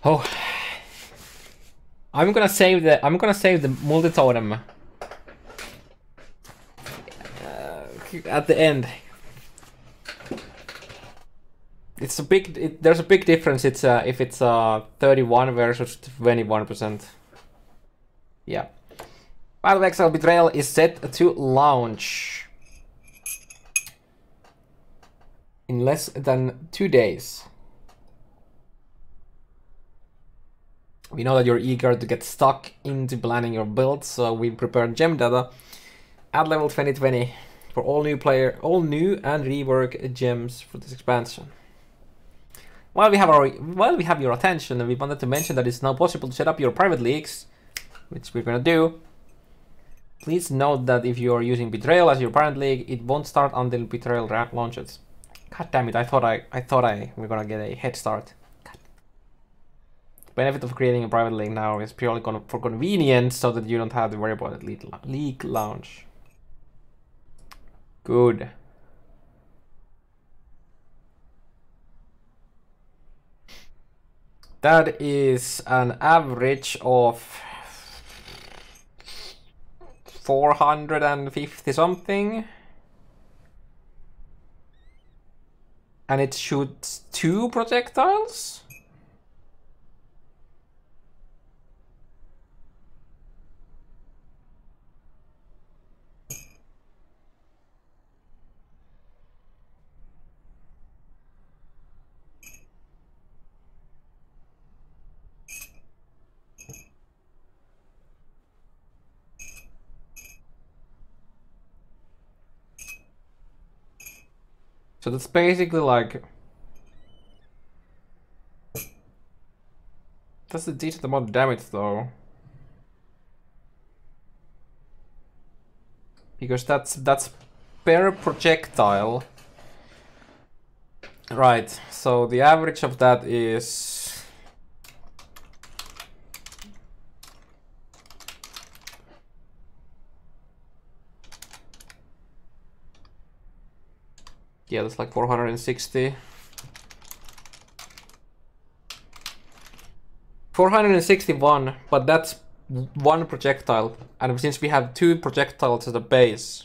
Oh, I'm gonna save the multi-totem at the end. It's a big. There's a big difference. It's if it's 31 versus 21%. Yeah. Battle of Exile Betrayal is set to launch in less than 2 days. We know that you're eager to get stuck into planning your build, so we prepared gem data at level 2020 for all new and rework gems for this expansion. While we have your attention, we wanted to mention that it's now possible to set up your private leagues, which we're gonna do. Please note that if you are using Betrayal as your parent league, it won't start until Betrayal launches. God damn it! I thought we're gonna get a head start. God. The benefit of creating a private league now is purely for convenience, so that you don't have to worry about it league launch. Good. That is an average of 450 something. And it shoots 2 projectiles? So that's basically like... That's a decent amount of damage though. Because that's per projectile. Right, so the average of that is... Yeah, that's like 460. 461, but that's 1 projectile. And since we have 2 projectiles at the base,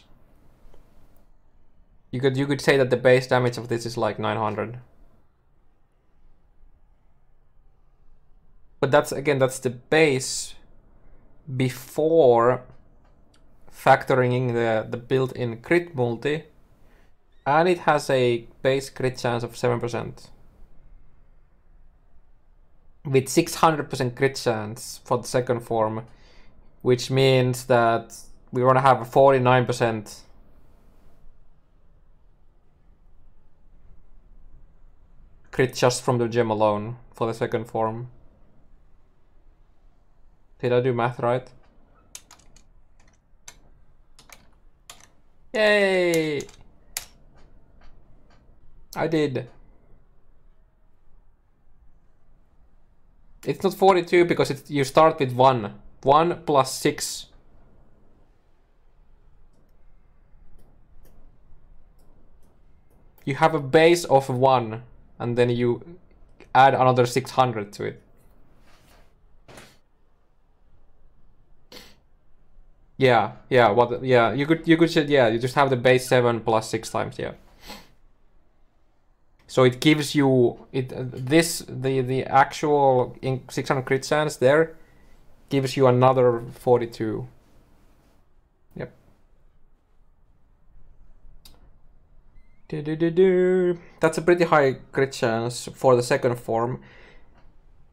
you could say that the base damage of this is like 900. But that's the base before factoring in the built-in crit multi. And it has a base crit chance of 7%. With 600% crit chance for the second form, which means that we're gonna have a 49% crit just from the gem alone for the second form. Did I do math right? Yay! I did. It's not 42 because you start with 1. 1 plus 6. You have a base of 1 and then you add another 600 to it. Yeah, you could say, yeah, you just have the base 7 plus 6 times, yeah. So it gives you the actual 600 crit chance there gives you another 42. Yep. That's a pretty high crit chance for the second form.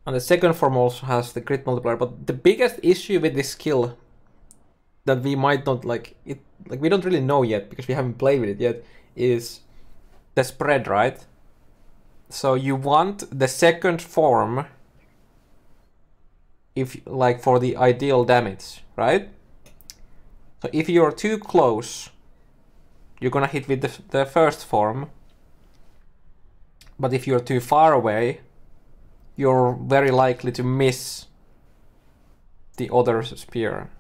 And the second form also has the crit multiplier, but the biggest issue with this skill that we might not we don't really know yet because we haven't played with it yet, is the spread, right? So you want the second form for the ideal damage, right? So if you're too close, you're gonna hit with the first form. But if you're too far away, you're very likely to miss the other spear.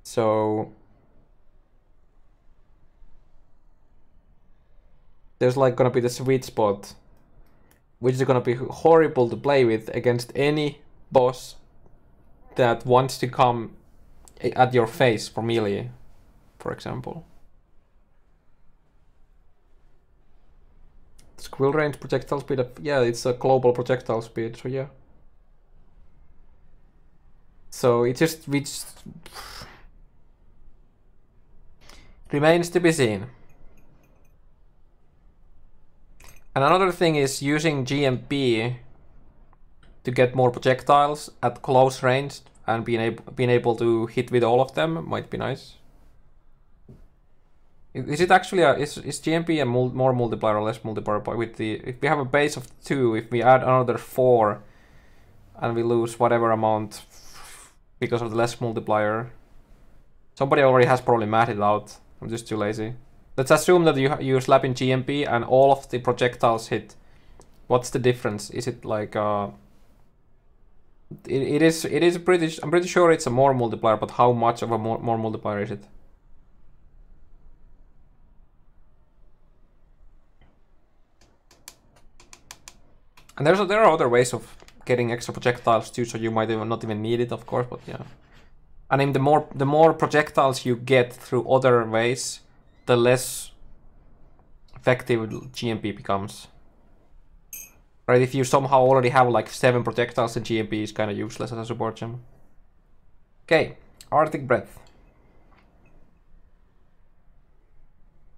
So there's gonna be the sweet spot which is gonna be horrible to play with against any boss that wants to come at your face for melee, for example. Squill range projectile speed, yeah, it's a global projectile speed, so yeah. So it just remains to be seen. And another thing is using GMP to get more projectiles at close range and being able to hit with all of them might be nice. Is it actually is GMP a more multiplier or less multiplier? But with the, if we have a base of 2, if we add another 4 and we lose whatever amount because of the less multiplier, somebody already has probably mapped it out. I'm just too lazy. Let's assume that you slap in GMP and all of the projectiles hit. What's the difference? Is it like it is pretty. I'm pretty sure it's a more multiplier, but how much of a more multiplier is it? And there are other ways of getting extra projectiles too, so you might not even need it, of course. But yeah, I mean, the more projectiles you get through other ways, the less effective GMP becomes. Right? If you somehow already have like 7 projectiles, then GMP is kind of useless as a support gem. Okay, Artic Breath.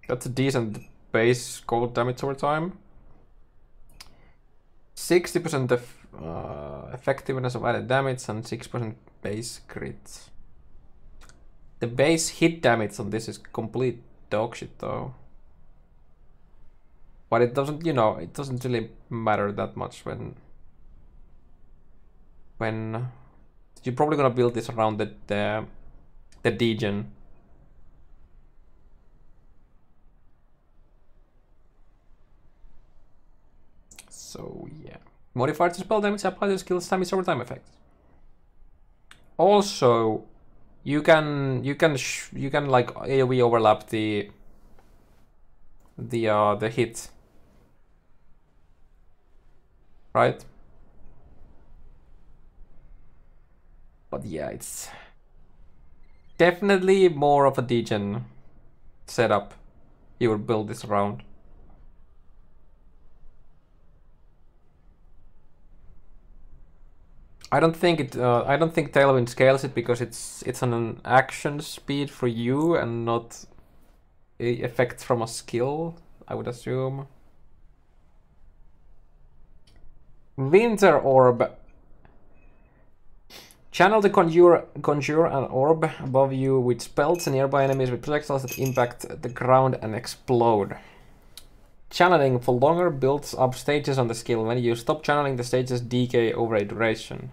That's a decent base cold damage over time. 60% effectiveness of added damage and 6% base crit. The base hit damage on this is complete dog shit though. But it doesn't, you know, it doesn't really matter that much when you're probably gonna build this around the degen. So yeah, modifier to spell damage apply to skills damage over time effect. Also, you can like AoE overlap the hit, right? But yeah, it's definitely more of a degen setup you would build this around. I don't think Tailwind scales it because it's an action speed for you and not effects from a skill, I would assume. Winter Orb. Channel the conjure an orb above you with spells and nearby enemies with projectiles that impact the ground and explode. Channeling for longer builds up stages on the skill. When you stop channeling, the stages decay over a duration.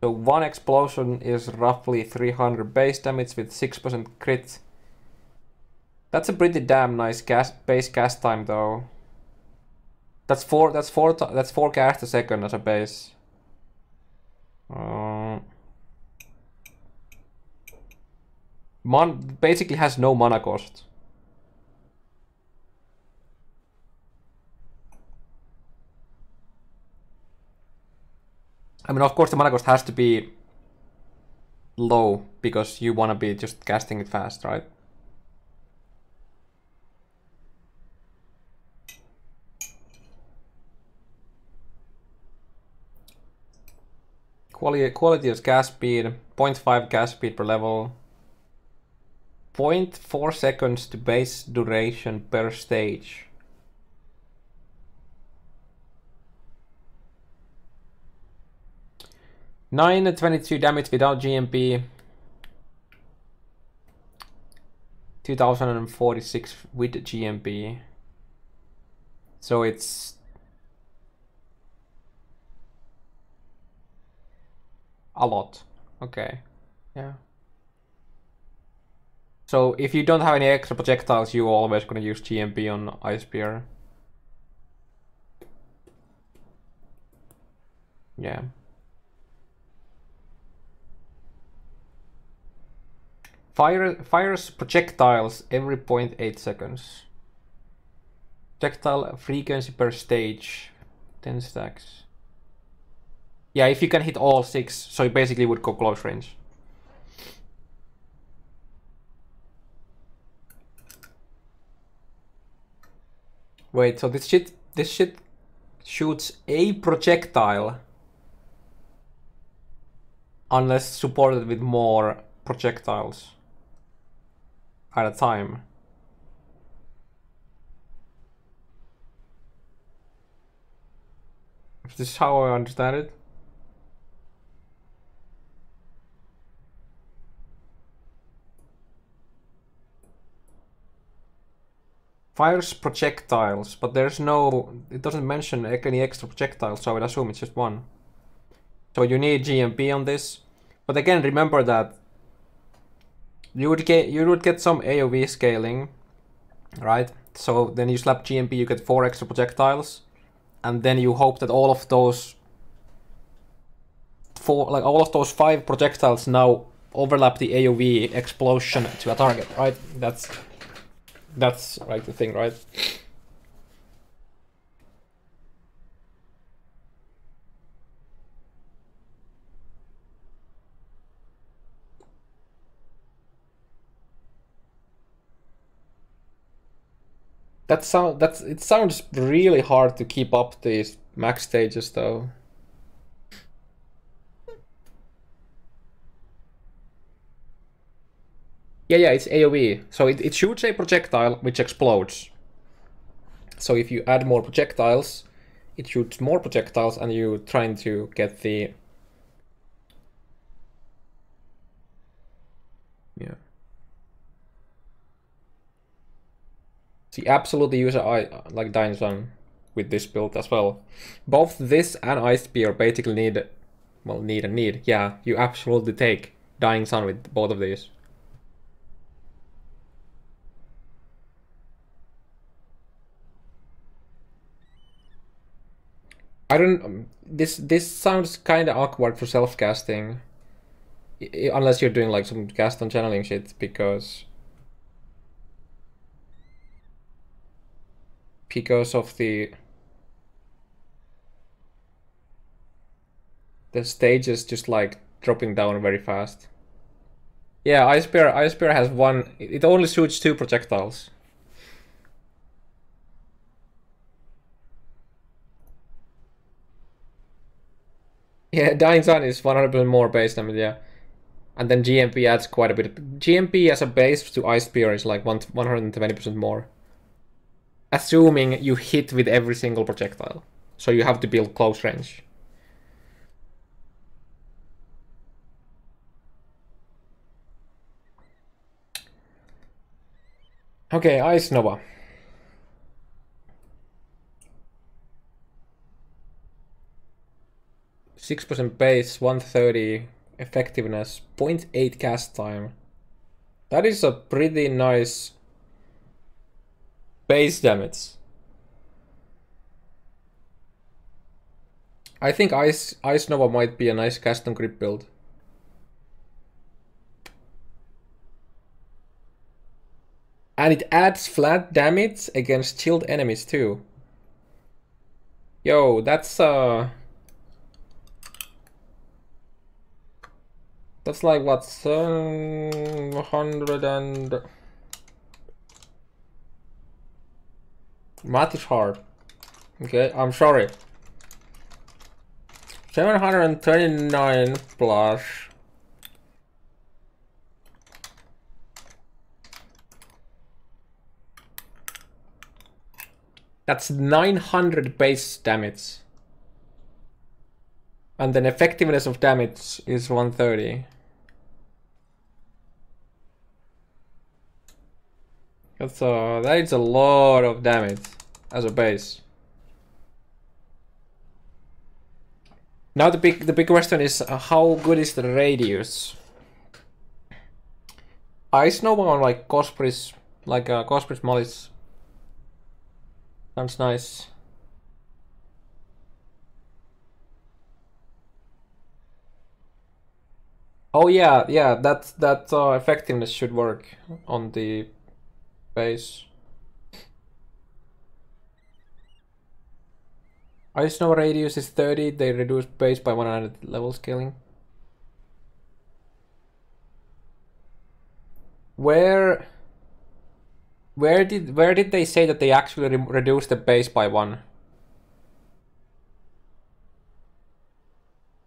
So one explosion is roughly 300 base damage with 6% crit. That's a pretty damn nice base cast time though. That's four cast a second as a base. Basically has no mana cost. I mean, of course, the mana cost has to be low because you want to be just casting it fast, right? Quality of cast speed, 0.5 cast speed per level, 0.4 seconds to base duration per stage. $922 damage without GMP. 2046 with GMP. So it's a lot. Okay. Yeah. So if you don't have any extra projectiles, you're always gonna use GMP on Ice Spear. Yeah. Fires projectiles every 0.8 seconds. Projectile frequency per stage 10 stacks. Yeah, if you can hit all 6, so you basically would go close range. Wait, so this shit shoots a projectile unless supported with more projectiles at a time. Is this how I understand it? Fires projectiles, but there's no... It doesn't mention any extra projectiles, so I would assume it's just one. So you need GMP on this. But again, remember that you would get some AoV scaling, right? So then you slap GMP, you get 4 extra projectiles, and then you hope that all of those 5 projectiles now overlap the AoV explosion to a target, right? That's like the thing, right? It sounds really hard to keep up these max stages though. Yeah, it's AoE. So it shoots a projectile which explodes. So if you add more projectiles, it shoots more projectiles and you're trying to get the... Yeah. So you absolutely use like Dying Sun with this build as well. Both this and Ice Spear basically need. Yeah, you absolutely take Dying Sun with both of these. I don't... This sounds kind of awkward for self-casting. Unless you're doing like some cast on channeling shit, because of the stages just like dropping down very fast. Yeah, Ice Spear has one... It only shoots 2 projectiles. Yeah, Dying Sun is 100% more base damage, yeah. And then GMP adds quite a bit. GMP as a base to Ice Spear is like 120% more. Assuming you hit with every single projectile. So you have to build close range. Okay, Ice Nova. 6% base, 130 effectiveness, 0.8 cast time. That is a pretty nice base damage. I think Ice Nova might be a nice cast on grip build. And it adds flat damage against chilled enemies too. Yo, that's like what, 100 and... Math is hard. Okay, I'm sorry. 739 plus... That's 900 base damage. And then effectiveness of damage is 130. That is a lot of damage as a base. Now the big question is how good is the radius? Ice Nova on like Cospris, like Cospris Mollis. Sounds nice. Oh yeah, that effectiveness should work on the base. Ice Nova radius is 30, they reduce base by 100 level scaling. Where did they say that they actually reduced the base by 1?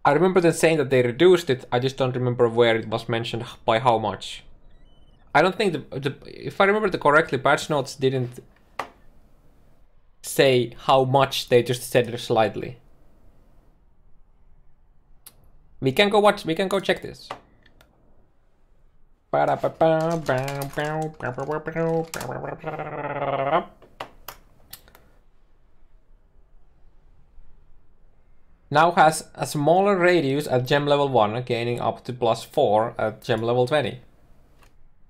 I remember them saying that they reduced it, I just don't remember where it was mentioned by how much. I don't think if I remember correctly, patch notes didn't say how much, they just said it slightly. We can go check this. Now has a smaller radius at gem level 1, gaining up to +4 at gem level 20.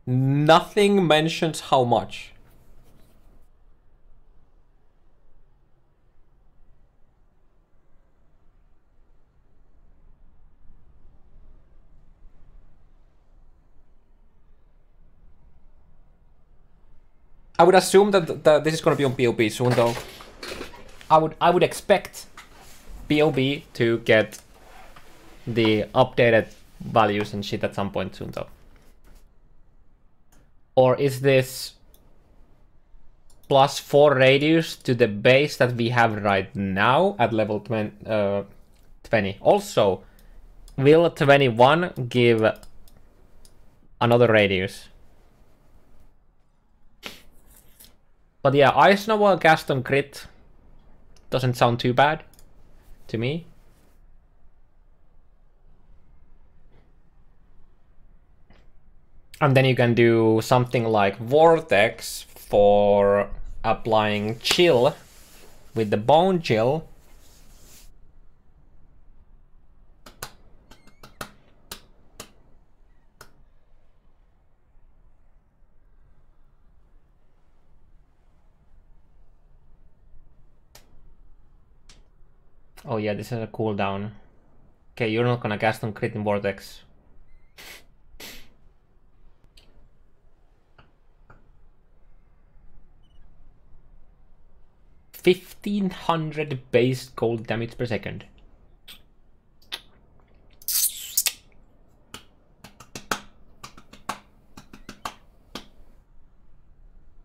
Nothing mentions how much. I would assume that this is going to be on POB soon, though. I would expect POB to get the updated values and shit at some point soon, though. Or is this +4 radius to the base that we have right now at level 20? Also, will 21 give another radius? But yeah, Ice Nova Gaston crit doesn't sound too bad to me. And then you can do something like Vortex for applying chill with the Bonechill. Oh yeah, this is a cooldown. Okay, you're not gonna cast on crit in Vortex. $1,500 base cold damage per second.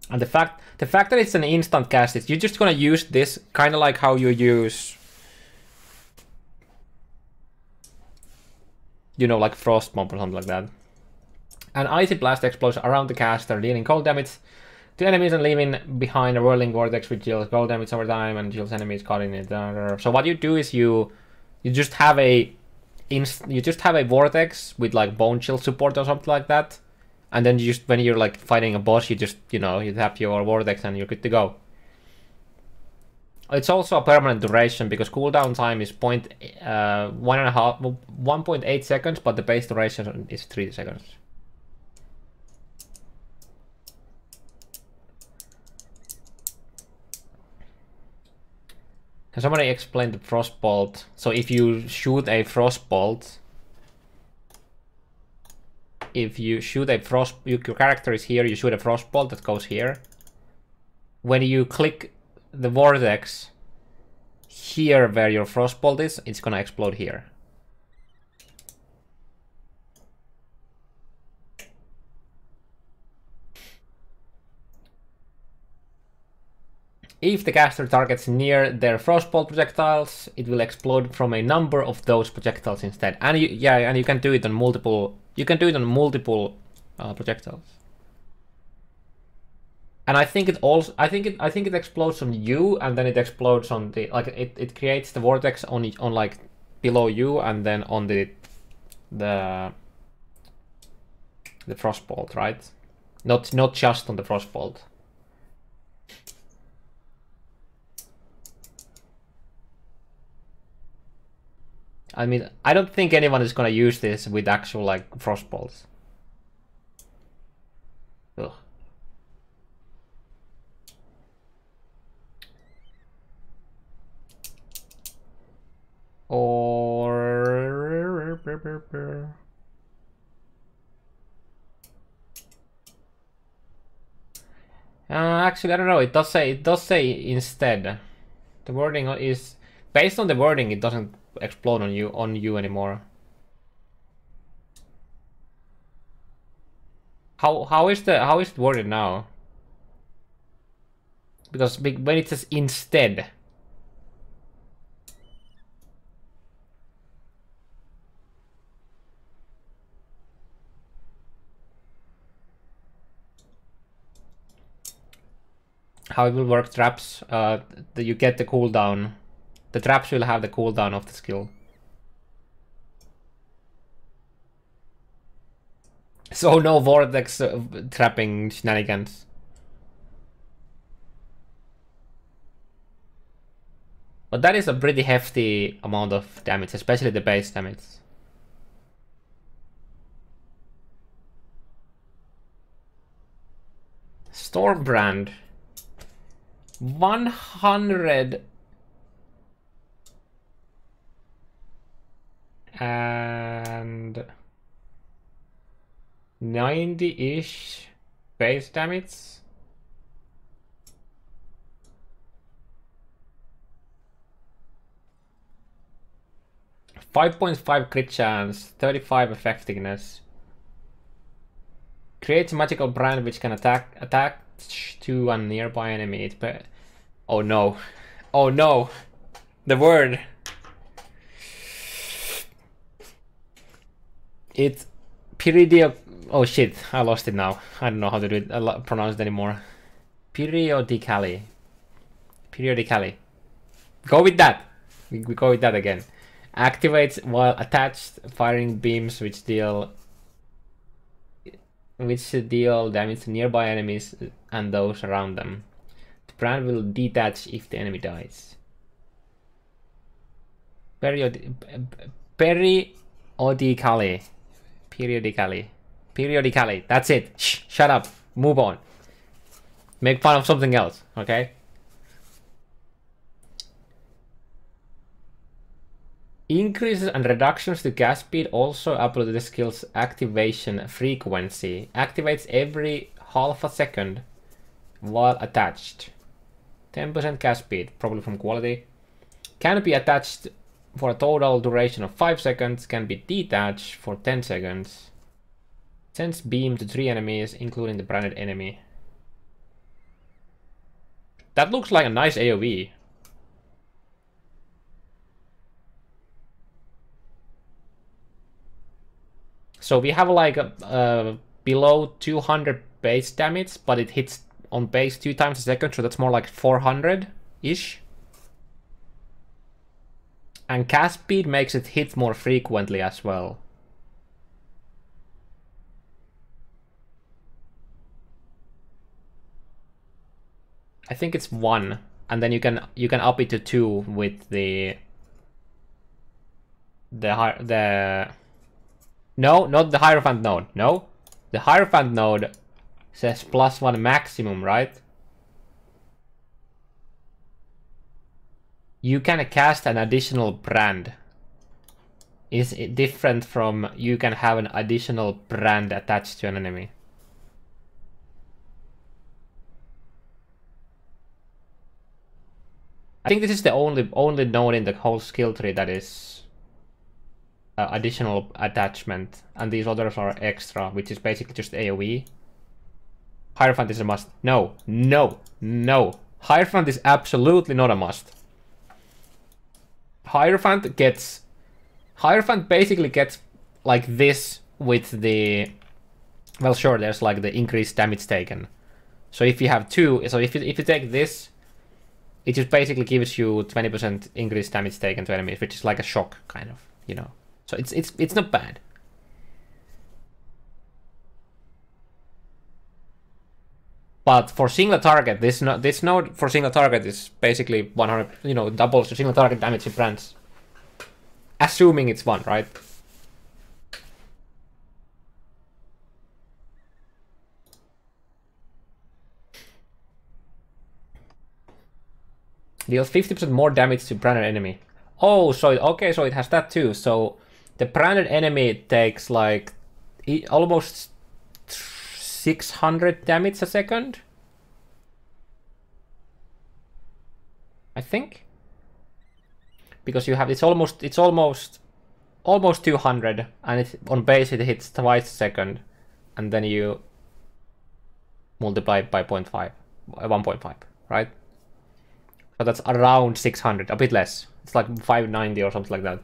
And the fact that it's an instant cast is you're just gonna use this kind of like how you use, you know, like Frost Bomb or something like that. An Icy Blast explodes around the caster, dealing cold damage to enemies and leaving behind a whirling vortex which deals cold damage over time and deals enemies caught in it. So what you do is you just have a vortex with like Bonechill support or something like that, and then you just, when you're like fighting a boss, you just, you know, you tap your vortex and you're good to go. It's also a permanent duration because cooldown time is 1.8 seconds, but the base duration is 3 seconds. Can somebody explain the Frostbolt? So if you shoot a Frostbolt, your character is here, you shoot a Frostbolt that goes here. When you click the vortex here where your Frostbolt is, it's gonna explode here. If the caster targets near their Frostbolt projectiles, it will explode from a number of those projectiles instead. And you can do it on multiple. You can do it on multiple projectiles. And I think it also, I think it explodes on you, and then it explodes on the, like, it creates the vortex on like below you, and then on the Frostbolt, right? Not just on the Frostbolt. I mean, I don't think anyone is gonna use this with actual like Frostbolts. Ugh. Or actually, I don't know. It does say instead. The wording is Based on the wording, it doesn't explode on you anymore. How is it worded now? Because when it says instead. How it will work, traps, you get the cooldown. The traps will have the cooldown of the skill. So no Vortex trapping shenanigans. But that is a pretty hefty amount of damage, especially the base damage. Storm Brand. 100 and 90-ish base damage. .5 crit chance, 35 effectiveness. Creates a magical brand which can attack to a nearby enemy. Oh no. Oh no. The word. It's periodic. Oh shit, I lost it now. I don't know how to do it, pronounce it anymore. Periodically. Periodically. Go with that. We go with that again. Activates while attached, firing beams which deal damage to nearby enemies and those around them. The brand will detach if the enemy dies. Periodically. That's it. Shh, shut up. Move on. Make fun of something else, okay? Increases and reductions to cast speed also apply to the skill's activation frequency. Activates every half a second while attached. 10% cast speed, probably from quality. Can be attached for a total duration of 5 seconds. Can be detached for 10 seconds. Sends beam to 3 enemies, including the branded enemy. That looks like a nice AoE. So we have like below 200 base damage, but it hits on base 2 times a second, so that's more like 400-ish. And cast speed makes it hit more frequently as well. I think it's 1, and then you can up it to 2 with the no, not the Hierophant node. No, the Hierophant node says +1 maximum, right? You can cast an additional brand. Is it different from you can have an additional brand attached to an enemy? I think this is the only node in the whole skill tree that is additional attachment, and these others are extra, which is basically just AoE. Hierophant is a must. No, no, no. Hierophant is absolutely not a must. Hierophant basically gets like this with the, well, sure, there's like the increased damage taken. So if you have 2, so if you take this, it just basically gives you 20% increased damage taken to enemies, which is like a shock, kind of, you know. So it's not bad. But for single target, this node for single target is basically 100, you know, doubles the single target damage in brands. Assuming it's 1, right? Deals 50% more damage to branded enemy. Oh, so okay, so it has that too. So the branded enemy takes like almost 600 damage a second, I think. because you have it's almost 200, and it on base it hits twice a second, and then you multiply it by 0.5, 1.5, right? So that's around 600, a bit less. It's like 590 or something like that.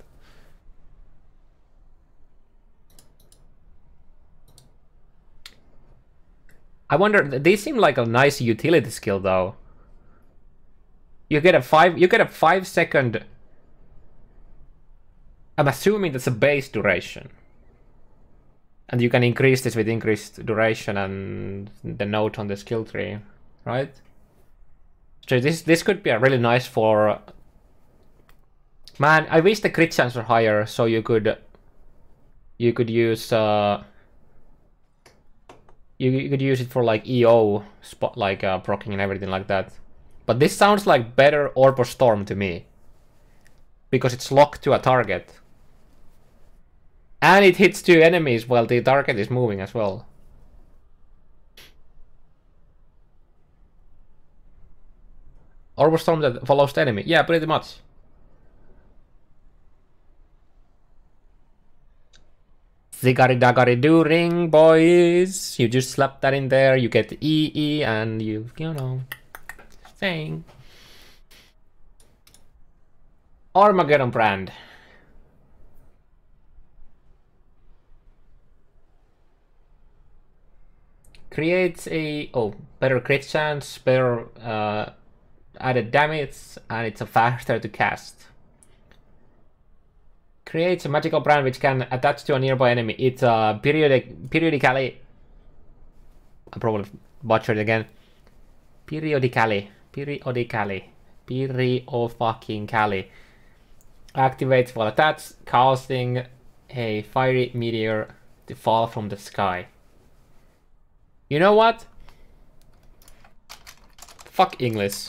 I wonder, these seem like a nice utility skill though. You get a 5-second. I'm assuming that's a base duration. And you can increase this with increased duration and the note on the skill tree, right? So this could be a really nice for... Man, I wish the crit chance were higher, so you could use you could use it for like EO spot, like proccing and everything like that. But this sounds like better Orb of Storm to me, because it's locked to a target. And it hits 2 enemies while the target is moving as well. Orb of Storm that follows the enemy. Yeah, pretty much. Zigary dagary do ring, boys. You just slap that in there, you get EE, and you know, saying. Armageddon Brand. Creates a better crit chance, better added damage, and it's a faster to cast. Creates a magical brand which can attach to a nearby enemy. It's periodically. I probably butchered it again. Periodically. Activates while attached, causing a fiery meteor to fall from the sky. You know what? Fuck English.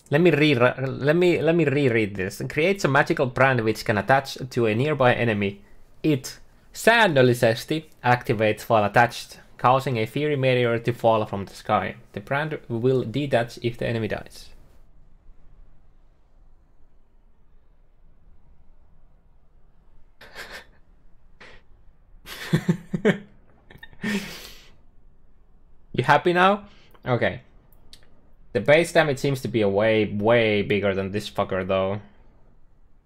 Let me reread this. It creates a magical brand which can attach to a nearby enemy. It säännöllisesti activates while attached, causing a fiery meteor to fall from the sky. The brand will detach if the enemy dies. You happy now? Okay. The base damage seems to be a way bigger than this fucker though.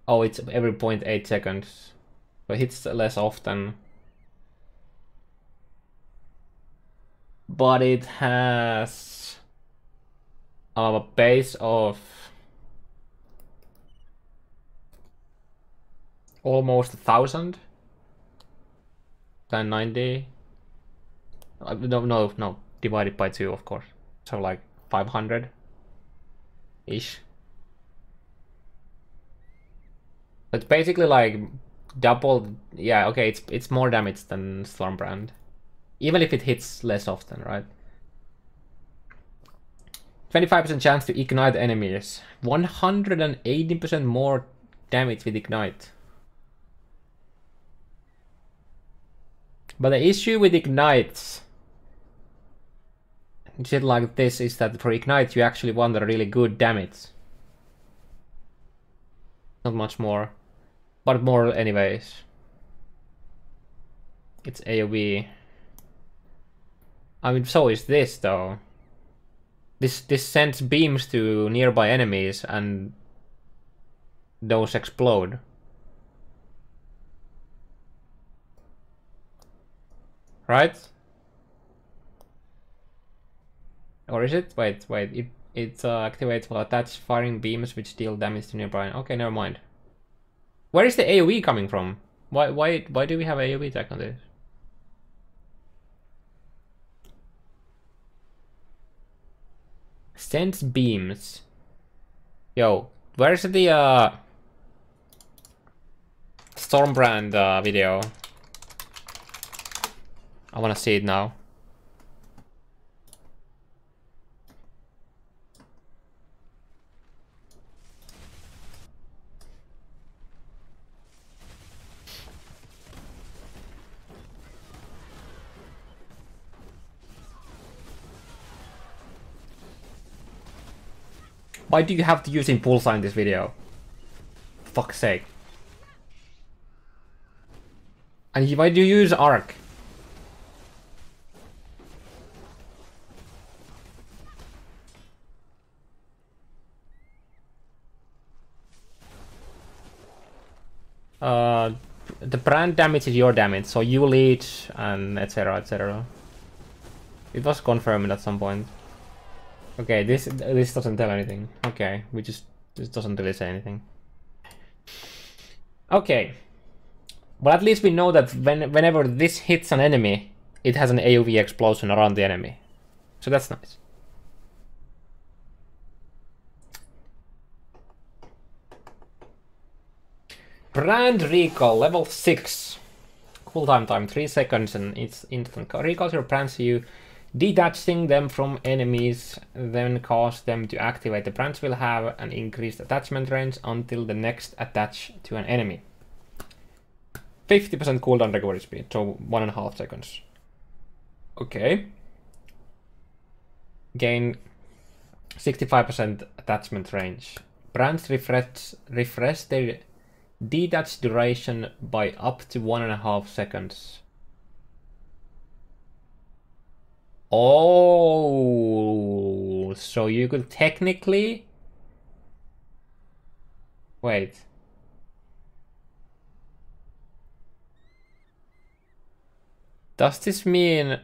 Oh, it's every 0.8 seconds. So it hits less often. But it has a base of almost 1,000. 1090. No. Divided by 2, of course. So like 500-ish. It's basically like double. Yeah, okay, it's more damage than Stormbrand. Even if it hits less often, right? 25% chance to ignite enemies. 180% more damage with ignite. But the issue with ignites, shit like this, is that for ignite you actually want a really good damage. Not much more, but more anyways. It's AoE. I mean, so is this though. This sends beams to nearby enemies and those explode. Right? Or is it? Wait. It activates while attached firing beams which deal damage to nearby. Okay, never mind. Where is the AoE coming from? Why do we have AoE attack on this? Sends beams. Yo, where's the Stormbrand video? I wanna see it now. Why do you have to use Impulsa in this video? For fuck's sake. And why do you use Arc? The brand damage is your damage, so you lead and etc, etc. It was confirmed at some point. Okay, this doesn't tell anything. Okay, this doesn't really say anything. Okay. But at least we know that whenever this hits an enemy, it has an AoV explosion around the enemy. So that's nice. Brand Recall, level 6. Cooldown time 3 seconds and it's instant. Recalls your brands, you detaching them from enemies, then cause them to activate. The brands will have an increased attachment range until the next attach to an enemy. 50% cooldown recovery speed, so 1.5 seconds. Okay. Gain 65% attachment range. Brands refresh their detach duration by up to 1.5 seconds. Oh, so you could technically... Wait. Does this mean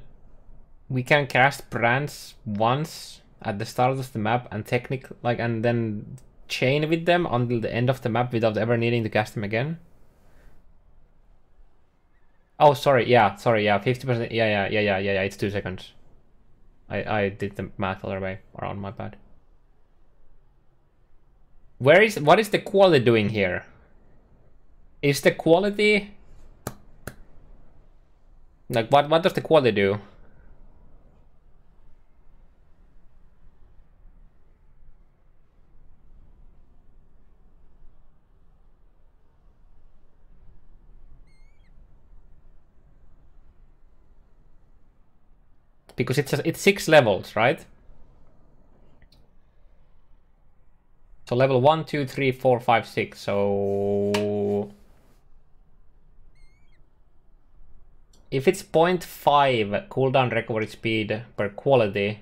we can cast brands once at the start of the map and and then chain with them until the end of the map without ever needing to cast them again? Oh, sorry, yeah, 50%, yeah, it's 2 seconds. I did the math all the way around, my bad. What is the quality doing here? Is the quality... Like, what does the quality do? Because it's 6 levels, right? So level 1, 2, 3, 4, 5, 6. So if it's 0.5 cooldown recovery speed per quality,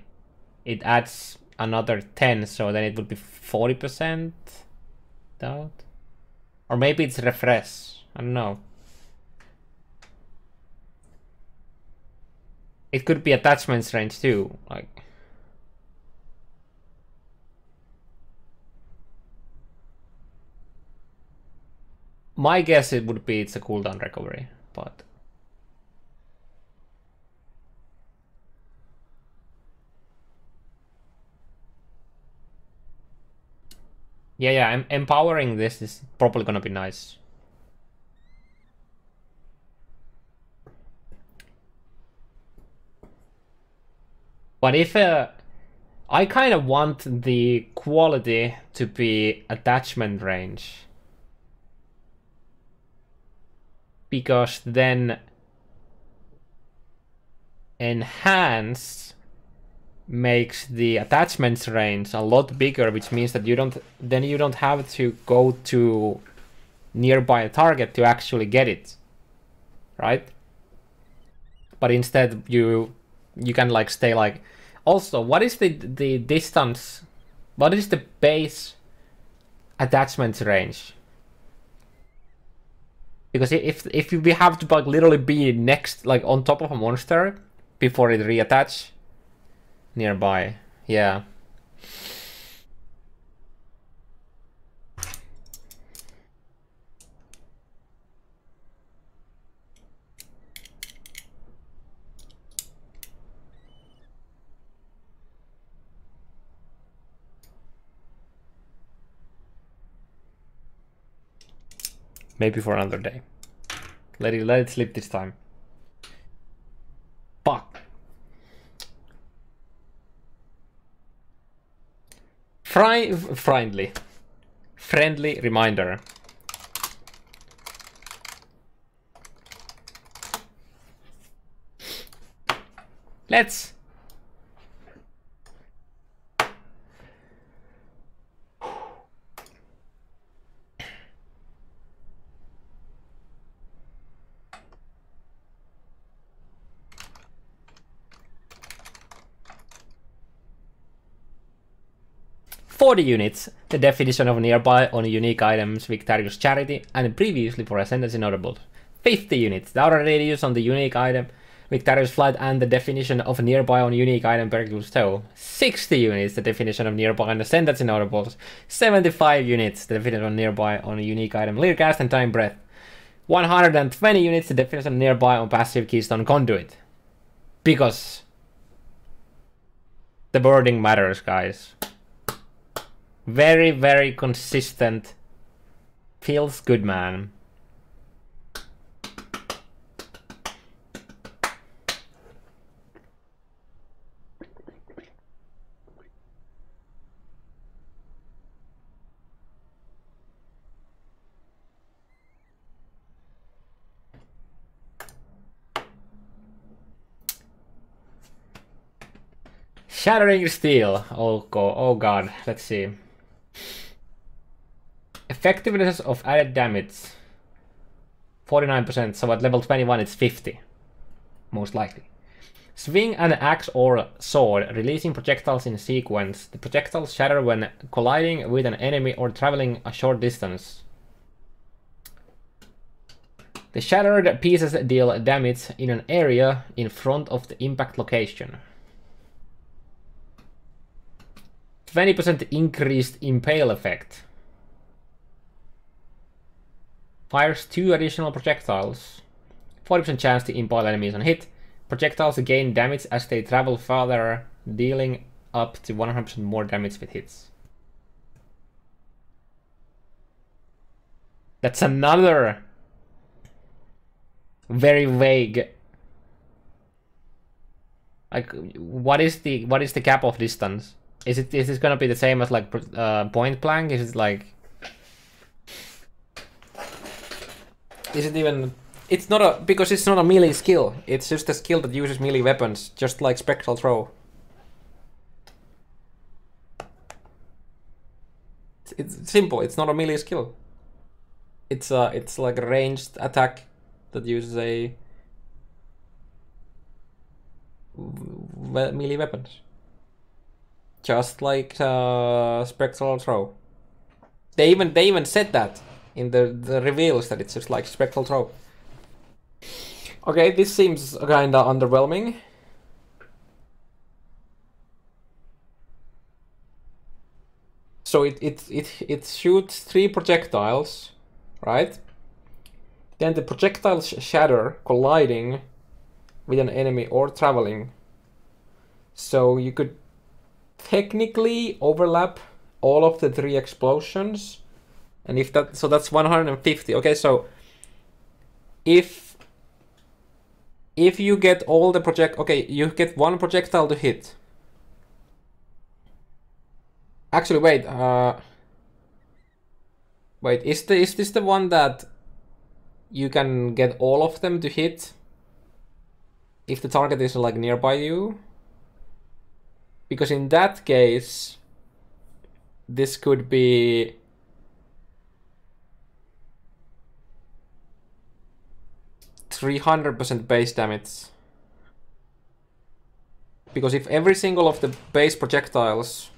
it adds another 10, so then it would be 40%. Doubt. Or maybe it's refresh. I don't know. It could be attachments range too, like. My guess it would be it's a cooldown recovery, but. Yeah, empowering this is probably gonna be nice. But if I kind of want the quality to be attachment range, because then enhanced makes the attachments range a lot bigger, which means that you don't have to go to nearby a target to actually get it, right? But instead you can like stay like. Also, what is the distance? What is the base attachment range? Because if we have to like literally be next, like on top of a monster before it reattach nearby, yeah. Maybe for another day. Let it slip this time. Fuck. Friendly reminder. 40 units, the definition of nearby on unique items, Victorious Charity, and previously for Ascendancy Notables. 50 units, the outer radius on the unique item, Victorious Flight, and the definition of nearby on unique item, Pericles Toe. 60 units, the definition of nearby on Ascendancy Notables. 75 units, the definition of nearby on a unique item, Learcast and Time Breath. 120 units, the definition of nearby on passive Keystone Conduit. Because the wording matters, guys. Very, very consistent. Feels good, man. Shattering Steel. Oh god, let's see. Effectiveness of added damage. 49%, so at level 21 it's 50. Most likely. Swing an axe or sword, releasing projectiles in sequence. The projectiles shatter when colliding with an enemy or traveling a short distance. The shattered pieces deal damage in an area in front of the impact location. 20% increased impale effect. Fires 2 additional projectiles. 40% chance to impale enemies on hit. Projectiles gain damage as they travel farther, dealing up to 100% more damage with hits. That's another very vague. Like, what is the cap of distance? Is this gonna be the same as like point blank? Is it like? Is it even? It's not a, because it's not a melee skill. It's just a skill that uses melee weapons, just like Spectral Throw. It's simple. It's not a melee skill. It's like a ranged attack that uses a melee weapons. Just like Spectral Throw. They even said that in the reveals, that it's just like Spectral Throw. Okay, this seems kinda underwhelming. So it shoots 3 projectiles, right? Then the projectiles shatter, colliding with an enemy or traveling. So you could technically overlap all of the 3 explosions, and if that, so that's 150. Okay, so if you get all the okay, you get 1 projectile to hit. Actually, wait, is this the one that you can get all of them to hit if the target is like nearby you? Because in that case, this could be %300 base damage. Because if every single of the base projectiles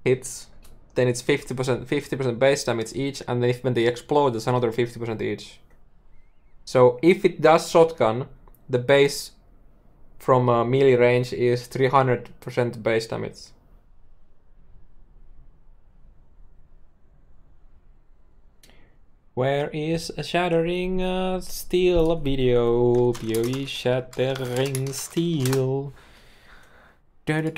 hits, then it's 50% base damage each, and then when they explode, it's another 50% each. So if it does shotgun, the base from melee range is 300% base damage. Where is a Shattering Steel video? PoE Shattering Steel. It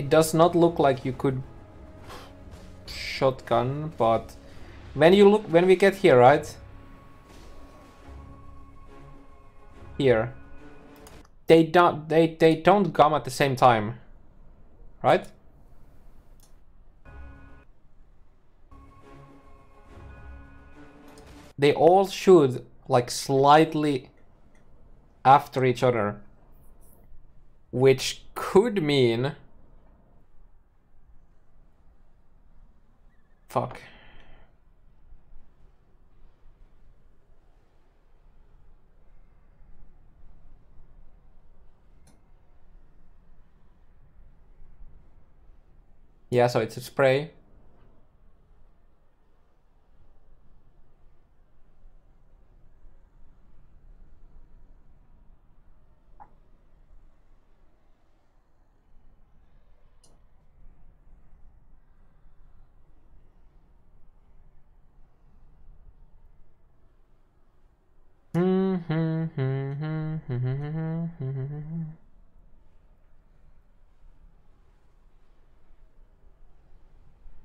does not look like you could shotgun, but when we get here, right? Here, they don't come at the same time, right? They all shoot like slightly after each other, which could mean Fuck. Yeah, so it's a spray.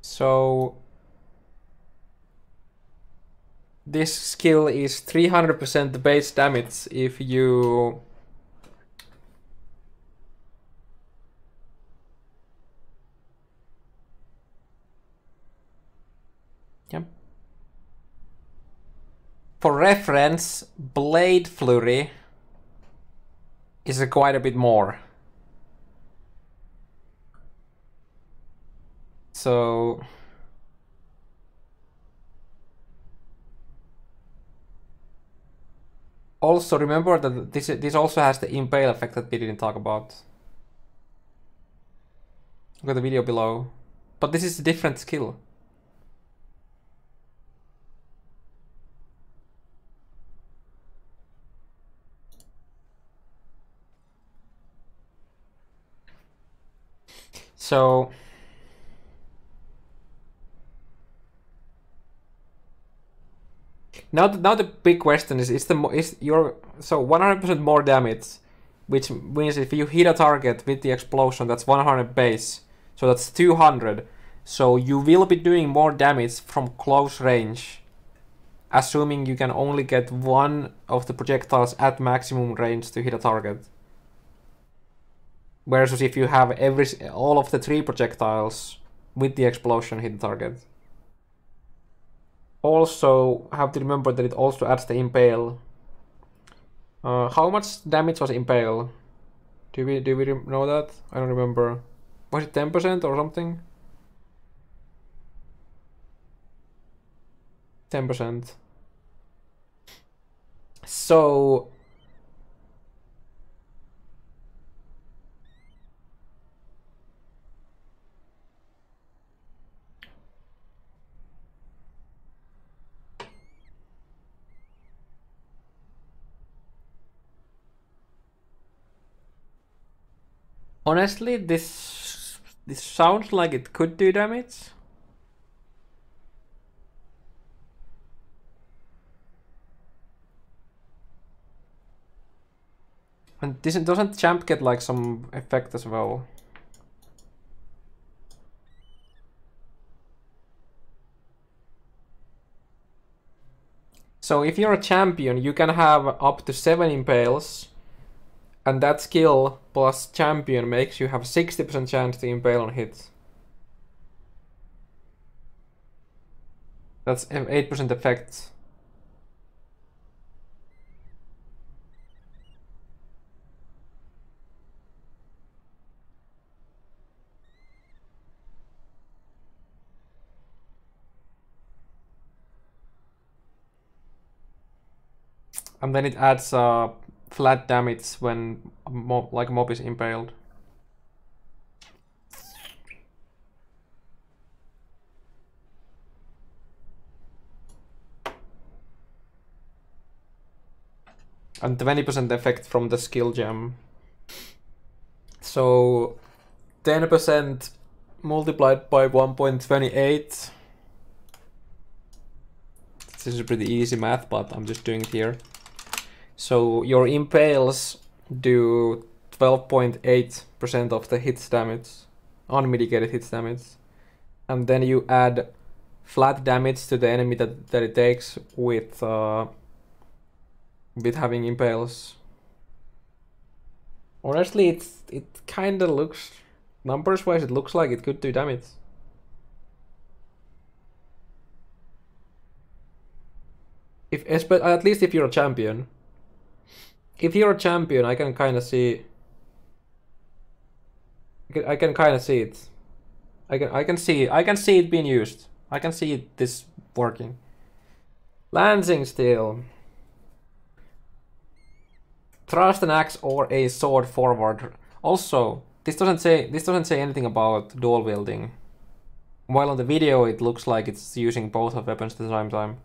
So this skill is 300% base damage if you Yep. For reference, Blade Flurry is quite a bit more. So also remember that this also has the impale effect that we didn't talk about. Look at the video below. But this is a different skill. So now the big question is your so 100% more damage, which means if you hit a target with the explosion, that's 100 base, so that's 200. So you will be doing more damage from close range, assuming you can only get one of the projectiles at maximum range to hit a target. Whereas if you have all of the 3 projectiles with the explosion hit the target. Also have to remember that it also adds the impale. How much damage was impale? Do we know that? I don't remember. Was it 10% or something? 10%. So honestly, this sounds like it could do damage. And doesn't Champ get like some effect as well? So if you're a champion, you can have up to 7 impales, and that skill plus champion makes you have 60% chance to impale on hit. That's 8% effect. And then it adds flat damage when mob is impaled. And 20% effect from the skill gem. So 10% multiplied by 1.28. This is pretty easy math, but I'm just doing it here. So your impales do 12.8% of the hits damage, unmitigated hits damage. And then you add flat damage to the enemy that it takes with having impales. Honestly, it kind of looks, numbers wise, it looks like it could do damage. At least if you're a champion. If you're a champion, I can kind of see. I can kind of see it. I can see it being used. I can see this working. Lancing Steel. Thrust an axe or a sword forward. Also, this doesn't say anything about dual wielding. While on the video it looks like it's using both of weapons at the same time.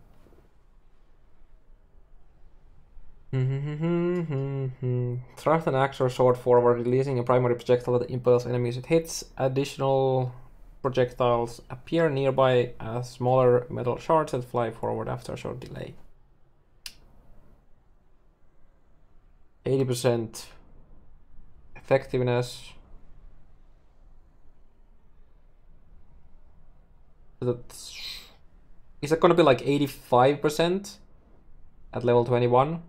Thrust an axe or sword forward, releasing a primary projectile that impels enemies it hits. Additional projectiles appear nearby as smaller metal shards that fly forward after a short delay. 80% effectiveness. Is that gonna be like 85% at level 21?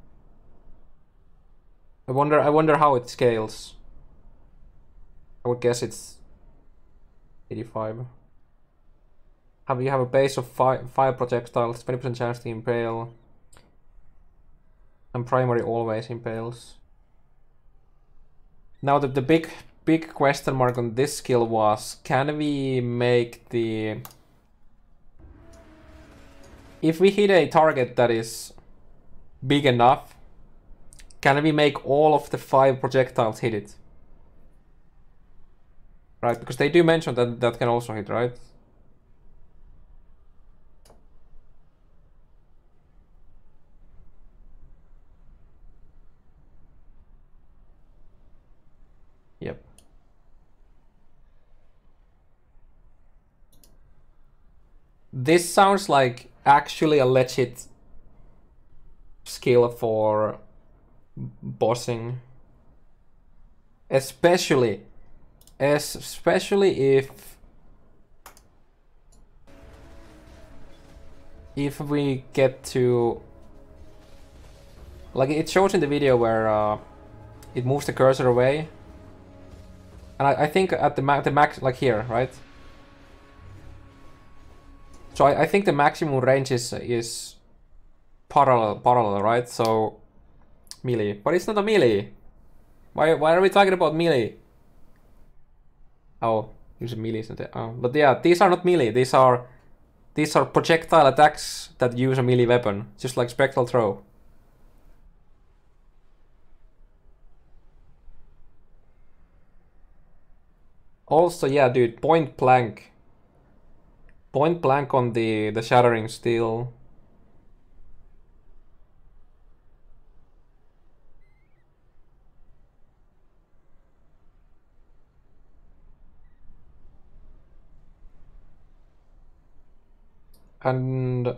I wonder how it scales. I would guess it's 85. You have a base of 5 projectiles, 20% chance to impale, and primary always impales. Now the big question mark on this skill was, can we make the... If we hit a target that is big enough, can we make all of the 5 projectiles hit it? Right, because they do mention that that can also hit, right? Yep. This sounds like actually a legit skill for bossing. Especially if we get to, like it shows in the video where it moves the cursor away, and I think at the max, like here, right? So I think the maximum range is parallel, right? So melee, but it's not a melee. Why are we talking about melee? Oh, use a melee, isn't it? Oh, but yeah, these are not melee. These are projectile attacks that use a melee weapon, just like Spectral Throw. Also, yeah, dude, point blank on the Shattering Steel. And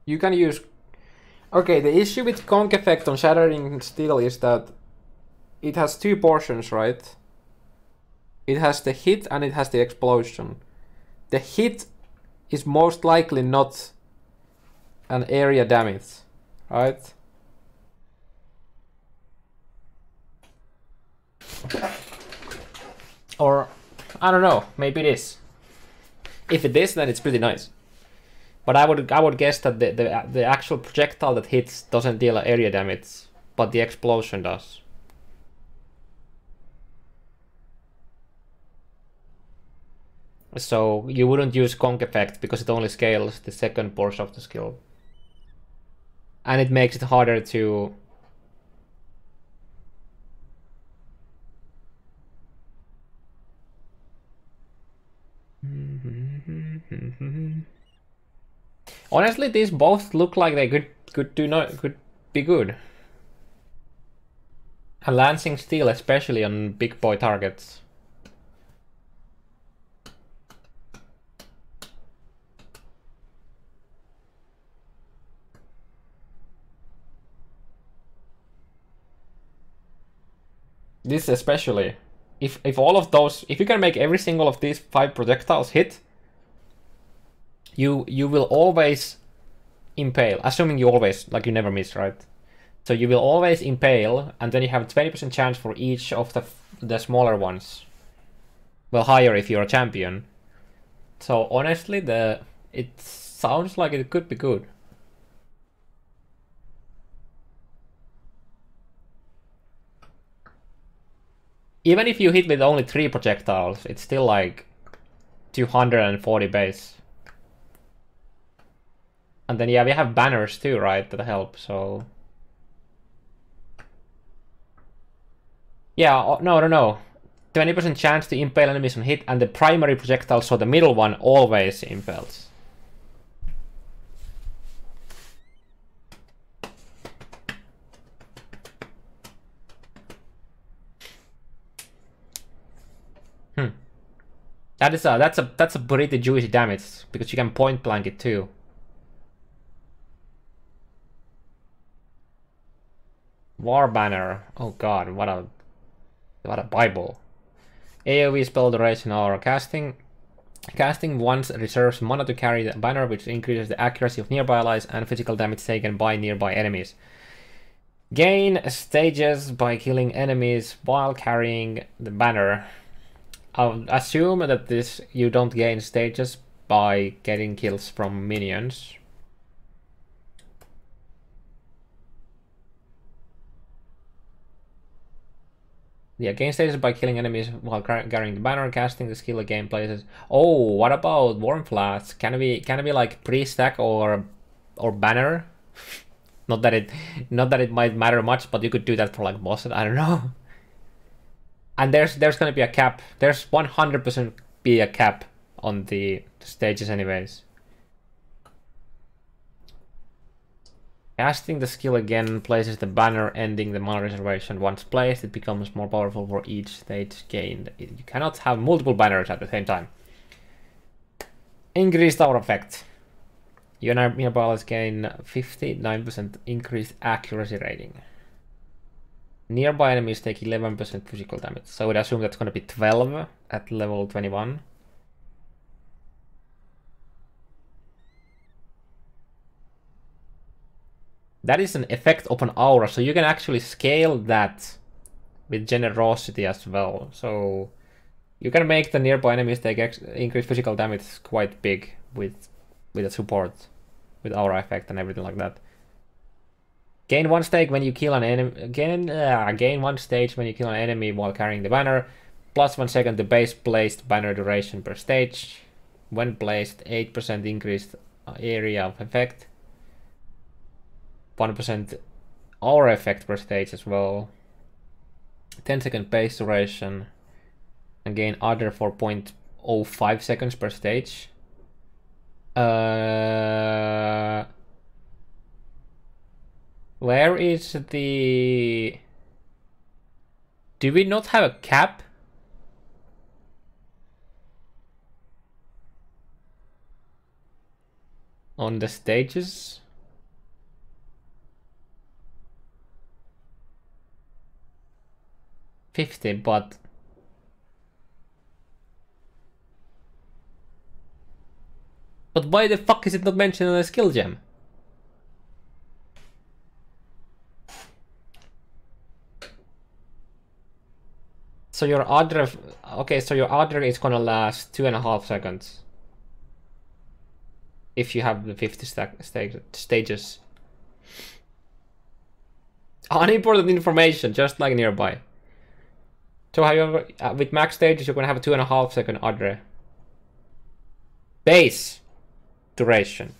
you can use... Okay, the issue with conk effect on Shattering Steel is that it has 2 portions, right? It has the hit and it has the explosion. The hit is most likely not an area damage, right? Or, I don't know, maybe it is. If it is, then it's pretty nice. But I would guess that the actual projectile that hits doesn't deal area damage, but the explosion does. So you wouldn't use conk effect because it only scales the second portion of the skill. And it makes it harder to... Honestly, these both look like they could be good. And Lancing Steel, especially on big boy targets. This especially. If all of those, if you can make every single of these 5 projectiles hit, you will always impale, assuming you always, like you never miss, right? So you will always impale, and then you have a 20% chance for each of the smaller ones. Well, higher if you're a champion. So honestly, it sounds like it could be good. Even if you hit with only 3 projectiles, it's still like 240 base. And then yeah, we have banners too, right, that help, so... Yeah, no. 20% chance to impale enemies on hit, and the primary projectile, so the middle one, always impales. That's a pretty juicy damage, because you can point blank it too. War Banner. Oh god, what a Bible. AoE spell duration or casting. Casting once reserves mana to carry the banner, which increases the accuracy of nearby allies and physical damage taken by nearby enemies. Gain stages by killing enemies while carrying the banner. I'll assume that you don't gain stages by getting kills from minions. Yeah, gain stages by killing enemies while carrying the banner, casting the skill again places. Oh, what about Warm Flask? Can it be like pre-stack or banner? Not that it might matter much, but you could do that for like bosses. I don't know. And there's gonna be a cap. There's 100% be a cap on the stages anyways. Casting the skill again places the banner, ending the mana reservation. Once placed, it becomes more powerful for each stage gained. You cannot have multiple banners at the same time. Increased aura effect. You and nearby allies gain 59% increased accuracy rating. Nearby enemies take 11% physical damage. So I would assume that's going to be 12 at level 21. That is an effect of an aura, so you can actually scale that with generosity as well. So you can make the nearby enemies take increased physical damage quite big with the support, with aura effect and everything like that. Gain 1 stage when you kill an enemy. Gain 1 stage when you kill an enemy while carrying the banner. Plus 1 second the base placed banner duration per stage. When placed, 8% increased area of effect. 1% aura effect per stage as well. 10-second base duration. And gain other for 0.05 seconds per stage. Where is the... Do we not have a cap? On the stages? $50, but... But why the fuck is it not mentioned in the skill gem? So your other... Okay, so your other is gonna last 2.5 seconds. If you have the 50 stages. Unimportant information, just like nearby. So however, with max stages, you're gonna have a 2.5 second other. Base duration.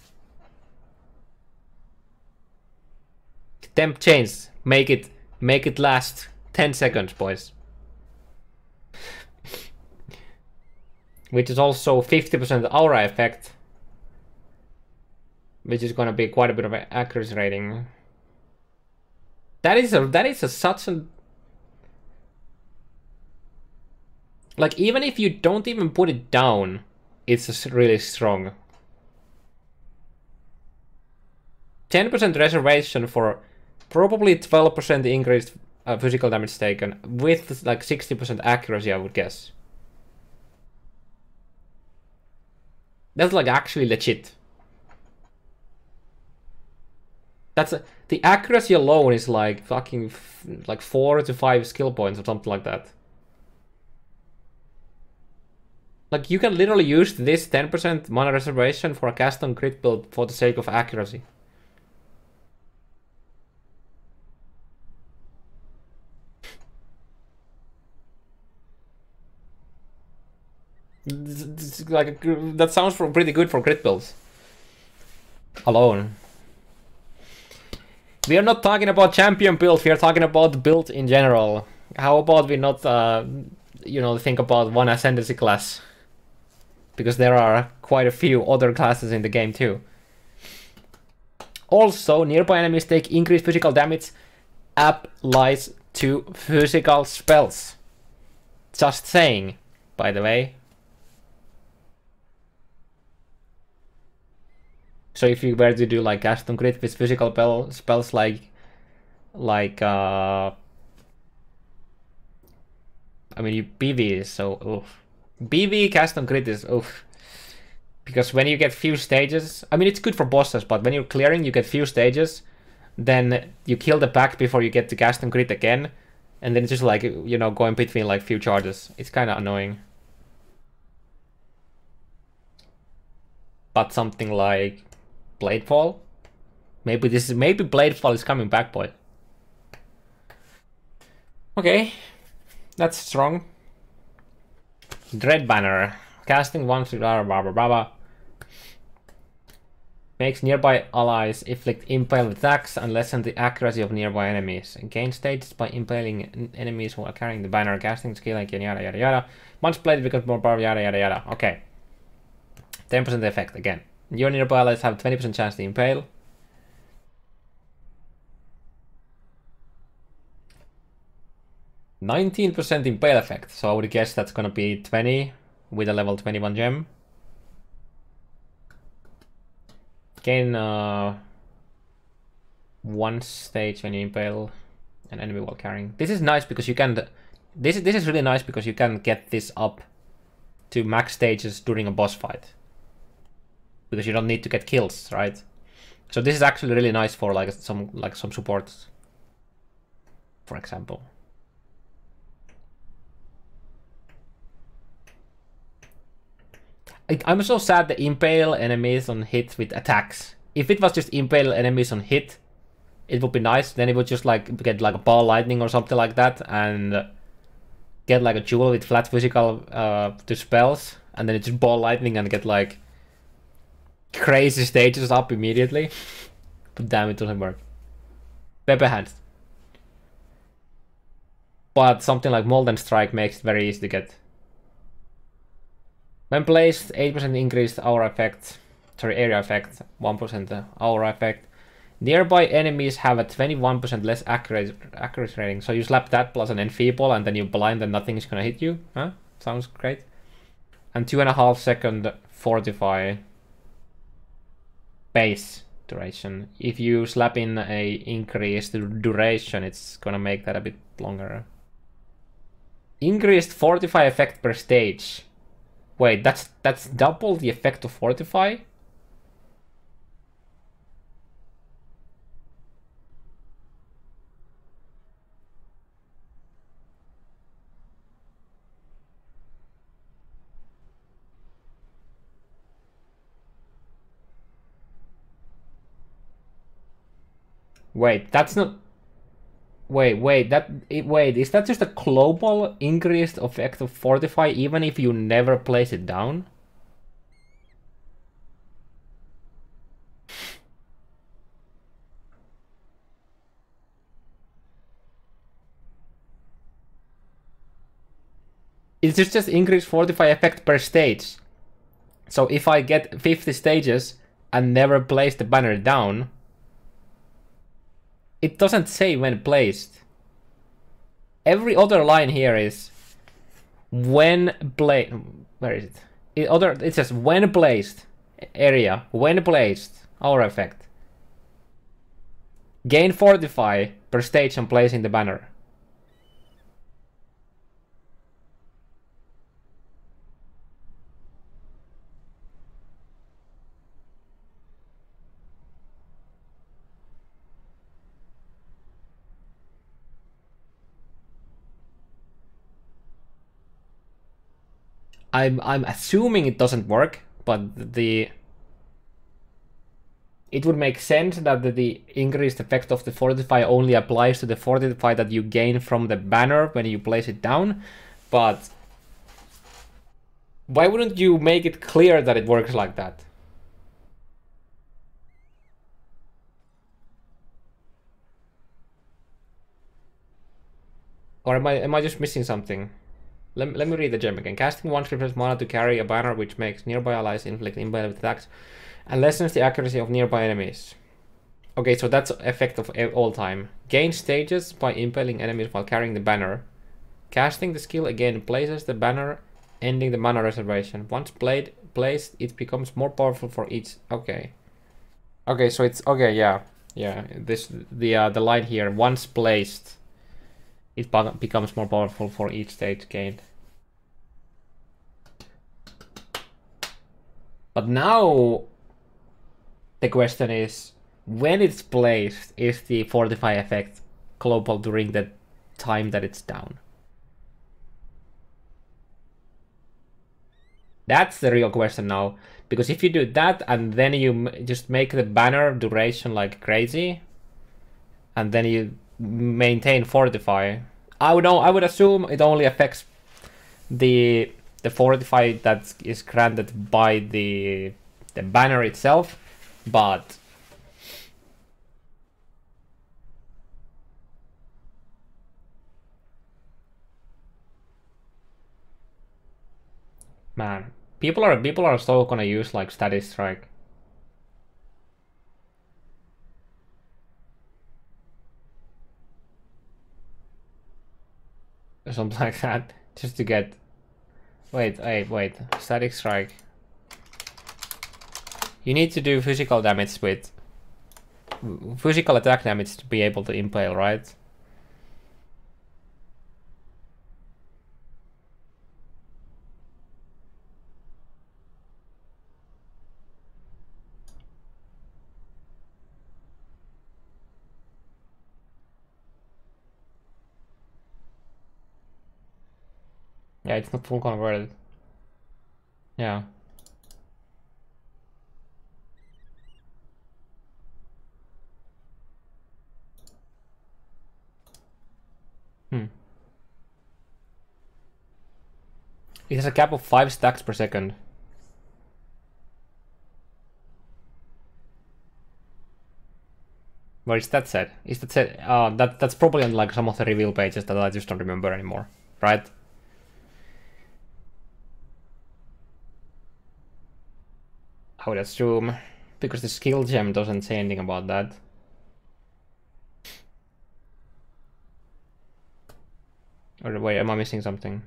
Temp change. Make it last 10 seconds, boys. Which is also 50% aura effect. Which is gonna be quite a bit of an accuracy rating. That is such a... Like, even if you don't even put it down, it's really strong. 10% reservation for probably 12% increased physical damage taken with like 60% accuracy, I would guess. That's like actually legit. The accuracy alone is like fucking like 4 to 5 skill points or something like that. Like, you can literally use this 10% mana reservation for a cast on crit build for the sake of accuracy. Like, that sounds pretty good for crit builds. alone. We are not talking about champion build, we are talking about build in general. How about we not, you know, think about one ascendancy class? Because there are quite a few other classes in the game too. Also, nearby enemies take increased physical damage applies to physical spells. Just saying, by the way. So if you were to do like cast on crit with physical spells like I mean, you BV is so oof. BV cast on crit is oof. Because when you get few stages, I mean it's good for bosses, but when you're clearing you get few stages, then you kill the pack before you get to cast on crit again, and then it's just like, you know, going between like few charges. It's kind of annoying. But something like Bladefall, maybe Bladefall is coming back, boy. Okay, that's strong. Dread Banner, casting once, blah blah blah blah. Makes nearby allies inflict impale attacks and lessen the accuracy of nearby enemies. Gain stages by impaling enemies while carrying the banner. Casting skill like yada yada yada. Once played becomes more powerful, yada yada yada. Okay. 10% effect again. Your nearby allies have 20% chance to impale. %19% impale effect, so I would guess that's gonna be 20 with a level 21 gem. Gain one stage when you impale an enemy while carrying. This is nice because you can. This is really nice because you can get this up to max stages during a boss fight. Because you don't need to get kills, right? So this is actually really nice for like some support, for example. I'm so sad the impale enemies on hit with attacks. If it was just impale enemies on hit, it would be nice. Then it would just like get like a ball lightning or something like that, and get like a jewel with flat physical to spells, and then it's just ball lightning and get like crazy stages up immediately. But damn, it doesn't work. Pepper hands. But something like Molten Strike makes it very easy to get. When placed, 8% increased aura effect, sorry, area effect, 1% aura effect. Nearby enemies have a 21% less accuracy rating. So you slap that plus an enfeeble and then you blind and nothing is gonna hit you. Huh? Sounds great. And 2.5 second fortify base duration. If you slap in a increased duration, it's gonna make that a bit longer. Increased fortify effect per stage. Wait, that's double the effect of fortify? Wait, that's not... Wait, is that just a global increased effect of fortify even if you never place it down? It's just increased fortify effect per stage. So if I get 50 stages and never place the banner down, it doesn't say when placed. Every other line here is when placed. Where is it? It says when placed area, when placed, aura effect. Gain fortify per stage on placing the banner. I'm assuming it doesn't work, but it would make sense that the increased effect of the fortify only applies to the fortify that you gain from the banner when you place it down. But why wouldn't you make it clear that it works like that? Or am I just missing something? Let me read the gem again. Casting once refills mana to carry a banner which makes nearby allies inflict impaling attacks and lessens the accuracy of nearby enemies. Okay, so that's effect of all time. Gain stages by impaling enemies while carrying the banner. Casting the skill again places the banner, ending the mana reservation. Once placed, it becomes more powerful for each. Okay. Okay, so it's okay. Yeah. The line here. Once placed, it becomes more powerful for each stage gained. But now the question is, when it's placed, is the Fortify effect global during the time that it's down? That's the real question now. Because if you do that and then you just make the banner duration like crazy, and then you maintain Fortify, I would assume it only affects the Fortify that is granted by the banner itself, but man, people are so gonna use like Static Strike. Or something like that, just to get. Wait. Static Strike. You need to do physical damage with physical attack damage to be able to impale, right? Yeah, it's not full converted. Yeah. It has a cap of 5 stacks per second. Where is that set? Is that set? That's probably on like some of the reveal pages that I just don't remember anymore, right? I would assume, because the skill gem doesn't say anything about that. Or wait, am I missing something?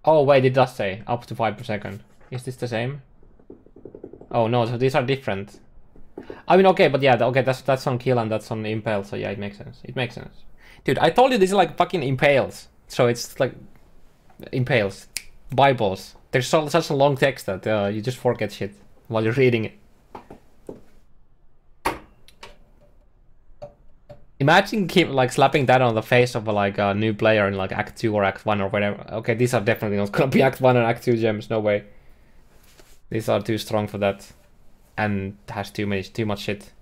Oh wait, it does say up to 5 per second. Is this the same? Oh no, so these are different. I mean, okay, but yeah, okay, that's on kill and that's on impale, so yeah, it makes sense. It makes sense. Dude, I told you this is like fucking impales. So it's like impales. Bibles. There's such a long text that you just forget shit while you're reading it. Imagine keep like slapping that on the face of like a new player in like Act 2 or Act 1 or whatever. Okay, these are definitely not gonna be Act 1 and Act 2 gems, no way. These are too strong for that. And has too much shit.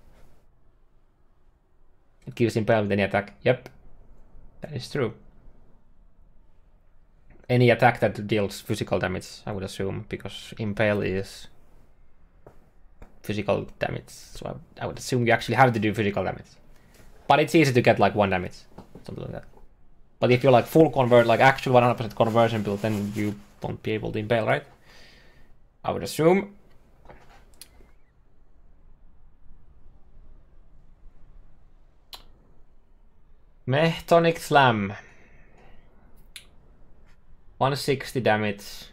It gives impale with any attack. Yep. That is true. Any attack that deals physical damage, I would assume, because impale is physical damage. So I would assume you actually have to do physical damage. But it's easy to get like 1 damage, something like that. But if you're like full convert, like actual 100% conversion build, then you won't be able to impale, right? I would assume. Meh, Tonic Slam. 160 damage.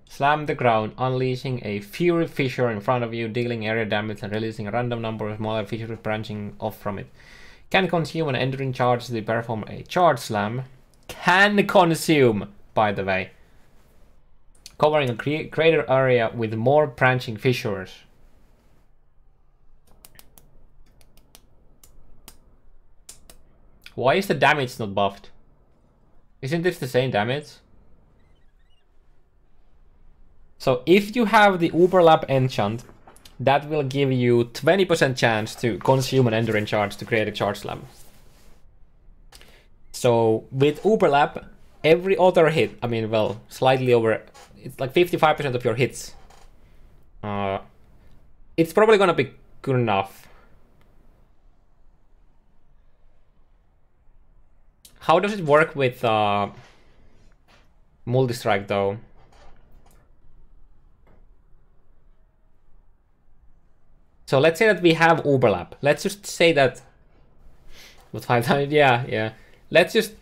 Slam the ground, unleashing a Fury Fissure in front of you, dealing area damage and releasing a random number of smaller fissures branching off from it. Can consume an entering charge to perform a charge slam. Can consume, by the way. Covering a greater area with more branching fissures. Why is the damage not buffed? Isn't this the same damage? So if you have the Overlap enchant, that will give you 20% chance to consume an Enduring Charge to create a Charge Slam. So with Overlap, every other hit, I mean, well, slightly over, it's like 55% of your hits. It's probably gonna be good enough. How does it work with multi-strike though? So let's say that we have overlap. Let's just say that. What 5 times? Yeah. Let's just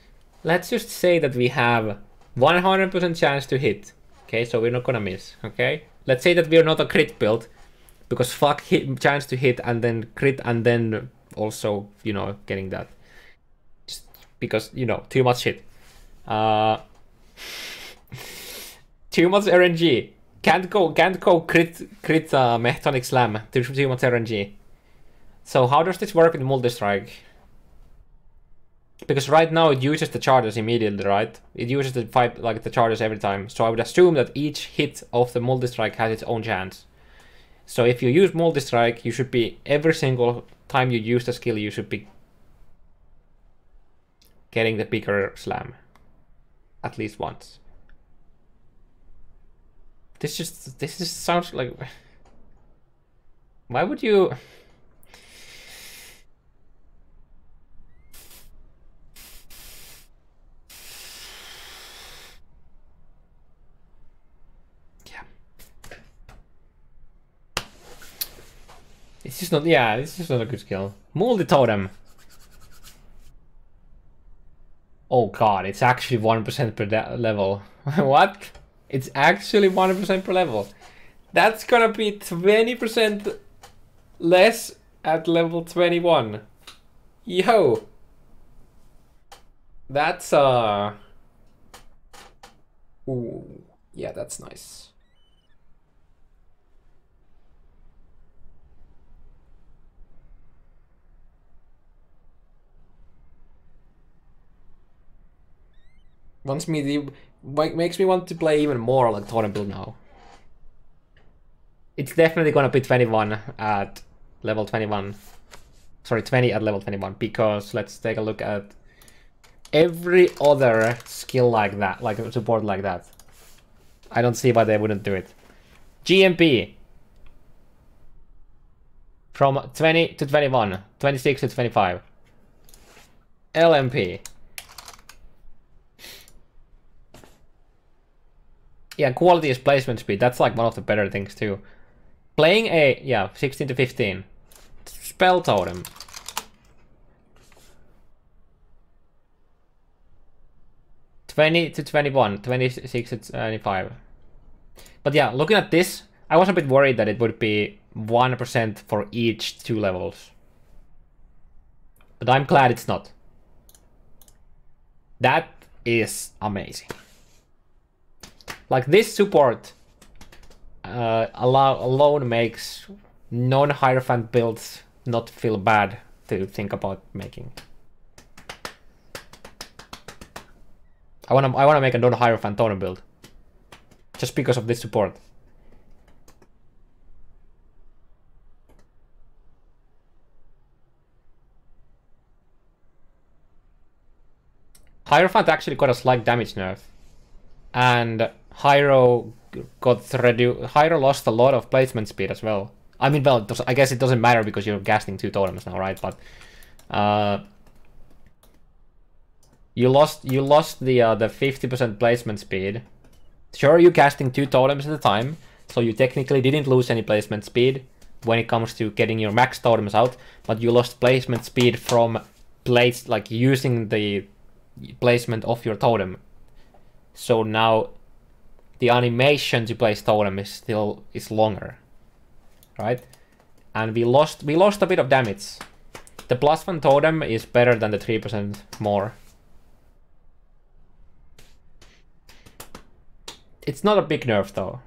say that we have 100% chance to hit. Okay, so we're not gonna miss. Okay, let's say that we're not a crit build, because fuck chance to hit and then crit and then also, you know, getting that. Just because, you know, too much shit. Too much RNG. Can't go crit Tonic Slam. Too much RNG. So how does this work with multi-strike? Because right now it uses the charges immediately, right? It uses the charges every time. So I would assume that each hit of the multi-strike has its own chance. So if you use multi-strike, you should be, every single time you use the skill, you should be getting the bigger slam. At least once. This just sounds like... Why would you... It's just not, yeah, it's just not a good skill. Multi-totem. Oh god, it's actually 1% per level. What? It's actually 1% per level. That's gonna be 20% less at level 21. Yo! That's, Ooh, yeah, that's nice. Makes me want to play even more like Totem build now. It's definitely gonna be 21 at level 21. Sorry, 20 at level 21, because let's take a look at every other skill like that, like support like that. I don't see why they wouldn't do it. GMP. From 20 to 21, 26 to 25. LMP. Yeah, quality is placement speed. That's like one of the better things too. Playing a, yeah, 16 to 15. Spell totem. $20 to 21, 26 to 25. But yeah, looking at this, I was a bit worried that it would be 1% for each 2 levels. But I'm glad it's not. That is amazing. Like, this support alone makes non-Hierophant builds not feel bad to think about making. I wanna make a non-Hierophant totem build just because of this support. Hierophant actually got a slight damage nerf, and Hyro lost a lot of placement speed as well. I mean, well, I guess it doesn't matter because you're casting 2 totems now, right? But you lost the 50% placement speed. Sure, you're casting 2 totems at a time, so you technically didn't lose any placement speed when it comes to getting your max totems out, but you lost placement speed from like using the placement of your totem. So now the animation to place totem is longer, right? And we lost a bit of damage. The +1 totem is better than the 3% more. It's not a big nerf though.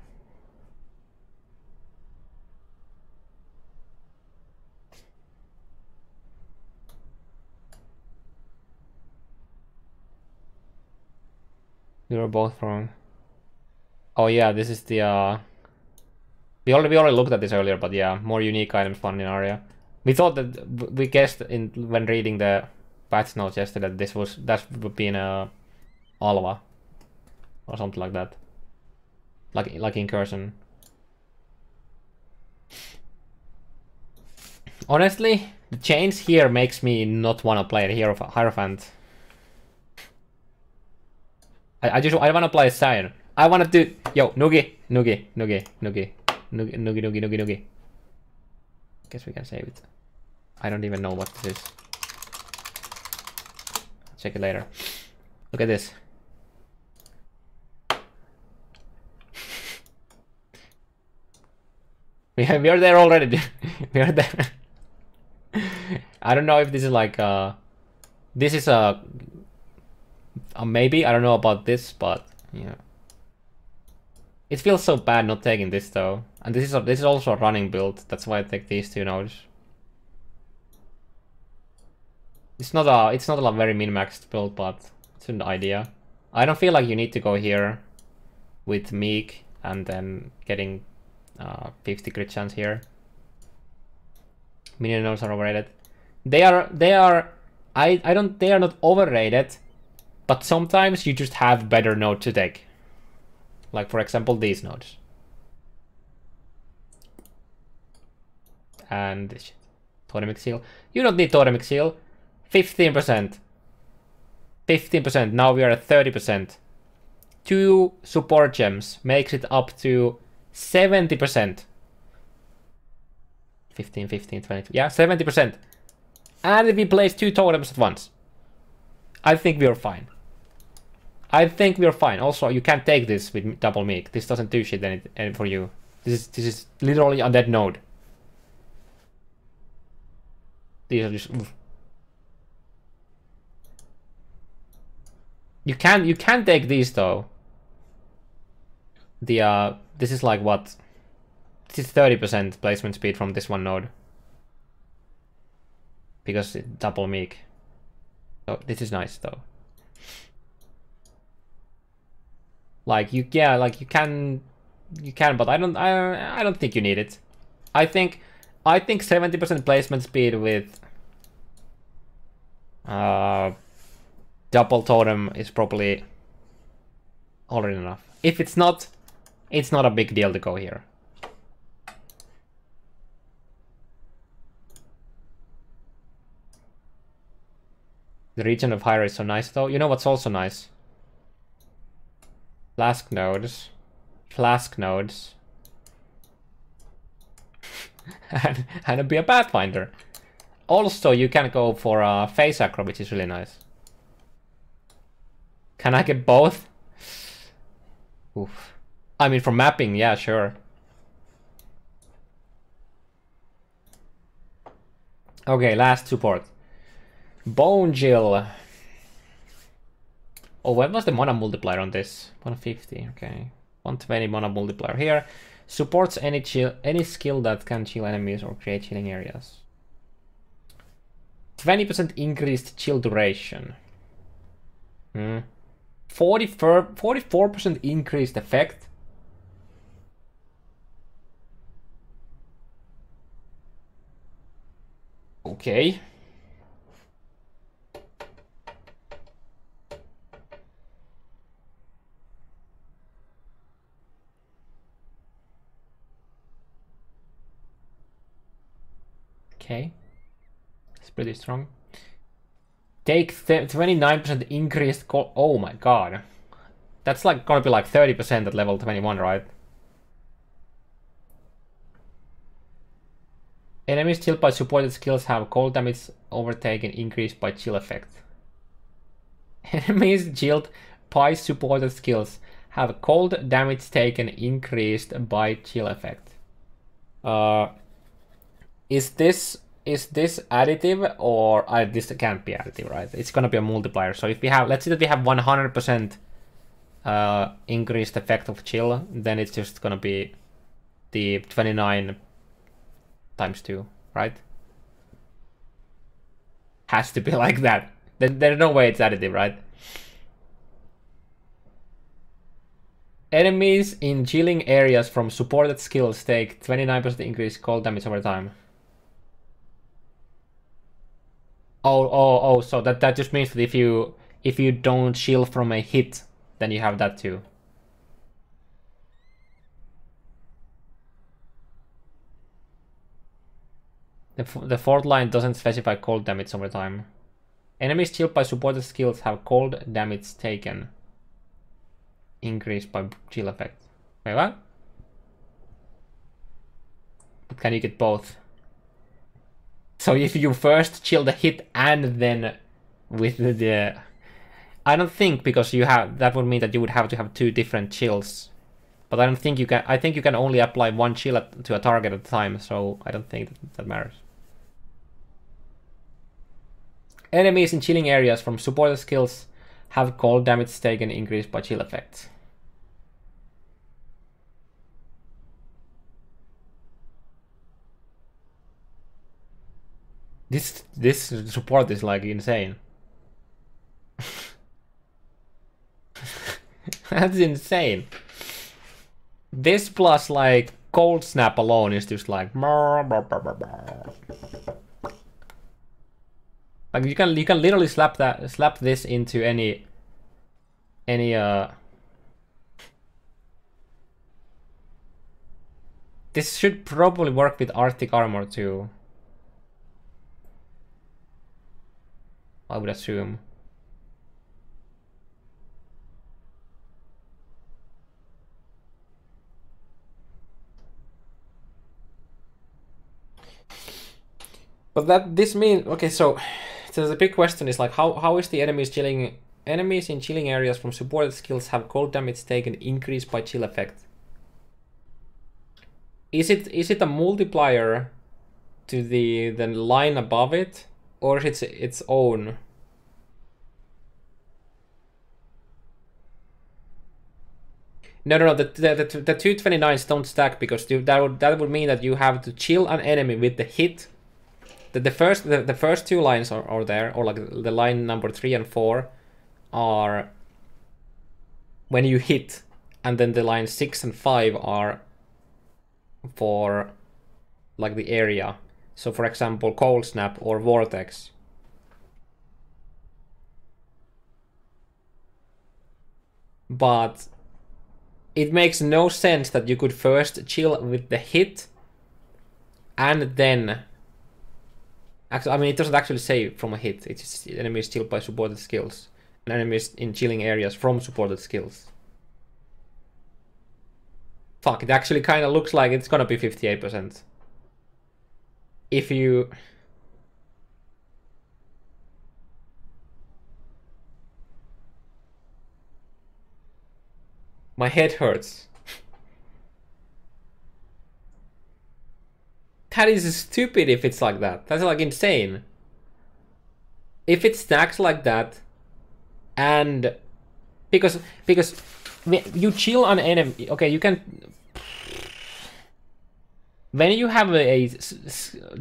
We were both wrong. Oh yeah, this is the we already looked at this earlier, but yeah, more unique items found in area. We thought that we guessed when reading the patch notes yesterday that that would be in a Alva or something like that, like incursion. Honestly, the change here makes me not want to play the Hierophant. I wanna play Scion. I wanna do yo noogie. Guess we can save it. I don't even know what this is. Check it later. Look at this. We are there already. We are there. I don't know if this is like this is a maybe. I don't know about this, but yeah. It feels so bad not taking this though. And this is also a running build. That's why I take these two nodes. It's not a very min-maxed build, but it's an idea. I don't feel like you need to go here with Meek and then getting 50 crit chance here. Minion nodes are overrated. They are not overrated, but sometimes you just have better node to take. Like for example these nodes. And this shit. Tonic Seal. You don't need Tonic Seal. 15%. 15%. Now we are at 30%. 2 support gems makes it up to 70%. 15, 20. Yeah, 70%. And if we place 2 totems at once, I think we are fine. I think we are fine. Also, you can't take this with double Meek. This doesn't do shit any for you. This is literally a dead node. These are just. Oof. You can take these though. This is like what? This is 30% placement speed from this one node. Because it's double Meek. So this is nice though. Like you can, but I don't think you need it. I think 70% placement speed with double totem is probably already enough. If it's not a big deal to go here. The region of Hierophant is so nice though. You know what's also nice? Flask nodes. and be a Pathfinder. Also, you can go for a face acro, which is really nice. Can I get both? Oof. I mean, for mapping, yeah, sure. Okay, last support. Bonechill. Oh, what was the mana multiplier on this? 150, okay. 120 mana multiplier here. Supports any skill that can chill enemies or create chilling areas. 20% increased chill duration. 44% increased effect. Okay. Okay. It's pretty strong. Take 29% increased oh my god. That's like gonna be like 30% at level 21, right? Enemies chilled by supported skills have cold damage overtaken increased by chill effect. Enemies chilled by supported skills have cold damage taken increased by chill effect. Is this additive or this can't be additive, right? It's gonna be a multiplier. So if we have, let's say that we have 100% increased effect of chill, then it's just gonna be the 29 times 2, right? Has to be like that. There's no way it's additive, right? Enemies in chilling areas from supported skills take 29% increased cold damage over time. Oh, so that just means that if you don't chill from a hit, then you have that too. The fourth line doesn't specify cold damage over time. Enemies chilled by supported skills have cold damage taken. increased by chill effect. Wait, what? But can you get both? So if you first chill the hit and then with the... I don't think, because you have, that would mean that you would have to have 2 different chills. But I don't think you can, I think you can only apply 1 chill to a target at a time, so I don't think that matters. Enemies in chilling areas from supported skills have cold damage taken increased by chill effect. This support is like insane. That's insane. This plus like cold snap alone is just like you can literally slap this into any This should probably work with Arctic armor too, I would assume. But this means, okay, so the big question is like how is the enemies in chilling areas from supported skills have cold damage taken increased by chill effect? Is it a multiplier to the line above it, or is it its own? No. The 229s don't stack, because that would mean that you have to chill an enemy with the hit. The first 2 lines are there, or like the line number 3 and 4 are when you hit, and then the line 6 and 5 are for like the area. So for example, cold snap or vortex. But it makes no sense that you could first chill with the hit and then... Actually, I mean, it doesn't actually say from a hit. It's just enemies chilled by supported skills. And enemies in chilling areas from supported skills. Fuck, it actually kind of looks like it's gonna be 58%. If you... My head hurts. That is stupid if it's like that. That's like insane. If it stacks like that, and because you chill an enemy, okay, you can. When you have a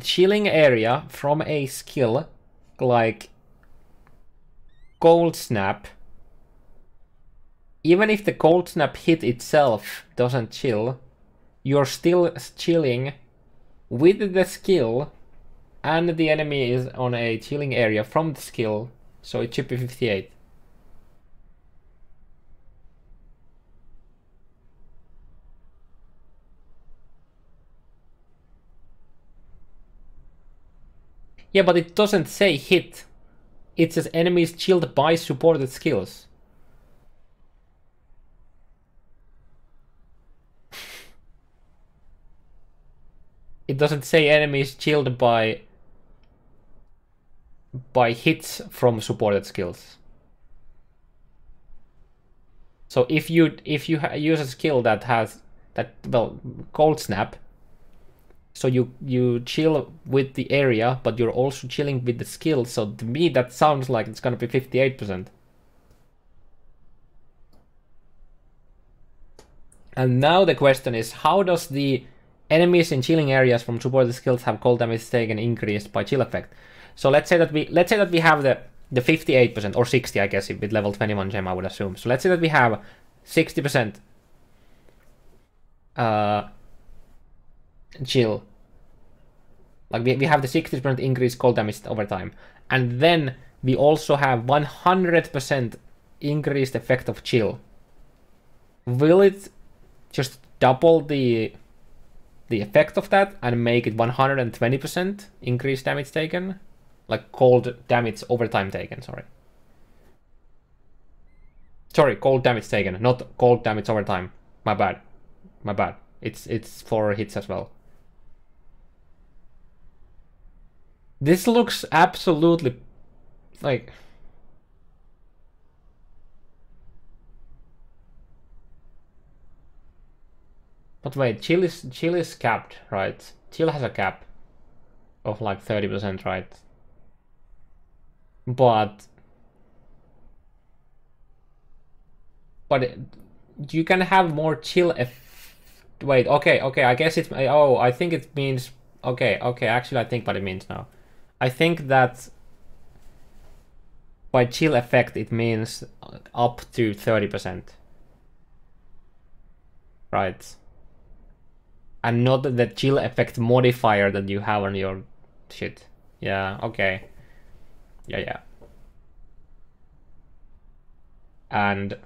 chilling area from a skill like cold snap, even if the cold snap hit itself doesn't chill, you're still chilling with the skill, and the enemy is on a chilling area from the skill, so it should be 58. Yeah, but it doesn't say hit. It says enemies chilled by supported skills. It doesn't say enemies chilled by hits from supported skills. So if you use a skill that has well, cold snap, so you chill with the area, but you're also chilling with the skill. So to me, that sounds like it's gonna be 58%. And now the question is, how does the enemies in chilling areas from supported skills have cold damage taken increased by chill effect? So let's say that we have the 58% or 60, I guess, with level 21 gem, I would assume. So let's say that we have 60% chill. Like we have the 60% increased cold damage over time, and then we also have 100% increased effect of chill. Will it just double the effect of that and make it 120% increased damage taken? Like cold damage over time taken, sorry. Sorry, cold damage taken, not cold damage over time. My bad. My bad. It's for hits as well. This looks absolutely like... But wait, chill is capped, right? Chill has a cap of like 30%, right? But you can have more chill wait, okay, I guess it's... Oh, I think it means... Okay, actually I think what it means now. I think that by chill effect it means up to 30%. Right? And not the chill effect modifier that you have on your shit. Yeah, okay. Yeah. And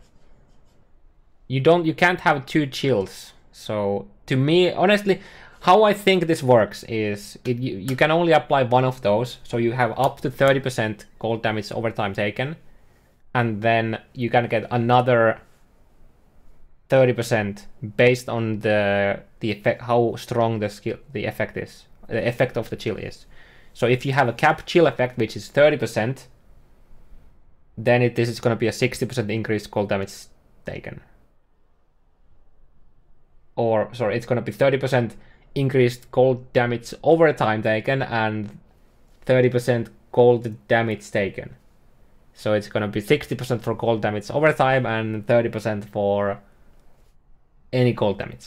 you can't have two chills. So to me, honestly, how I think this works is you can only apply one of those. So you have up to 30% cold damage over time taken, and then you can get another 30% based on the effect, how strong the effect is, the effect of the chill is. So if you have a cap chill effect, which is 30%, then this is going to be a 60% increased cold damage taken. Or, sorry, it's going to be 30% increased cold damage over time taken and 30% cold damage taken. So it's going to be 60% for cold damage over time and 30% for any cold damage.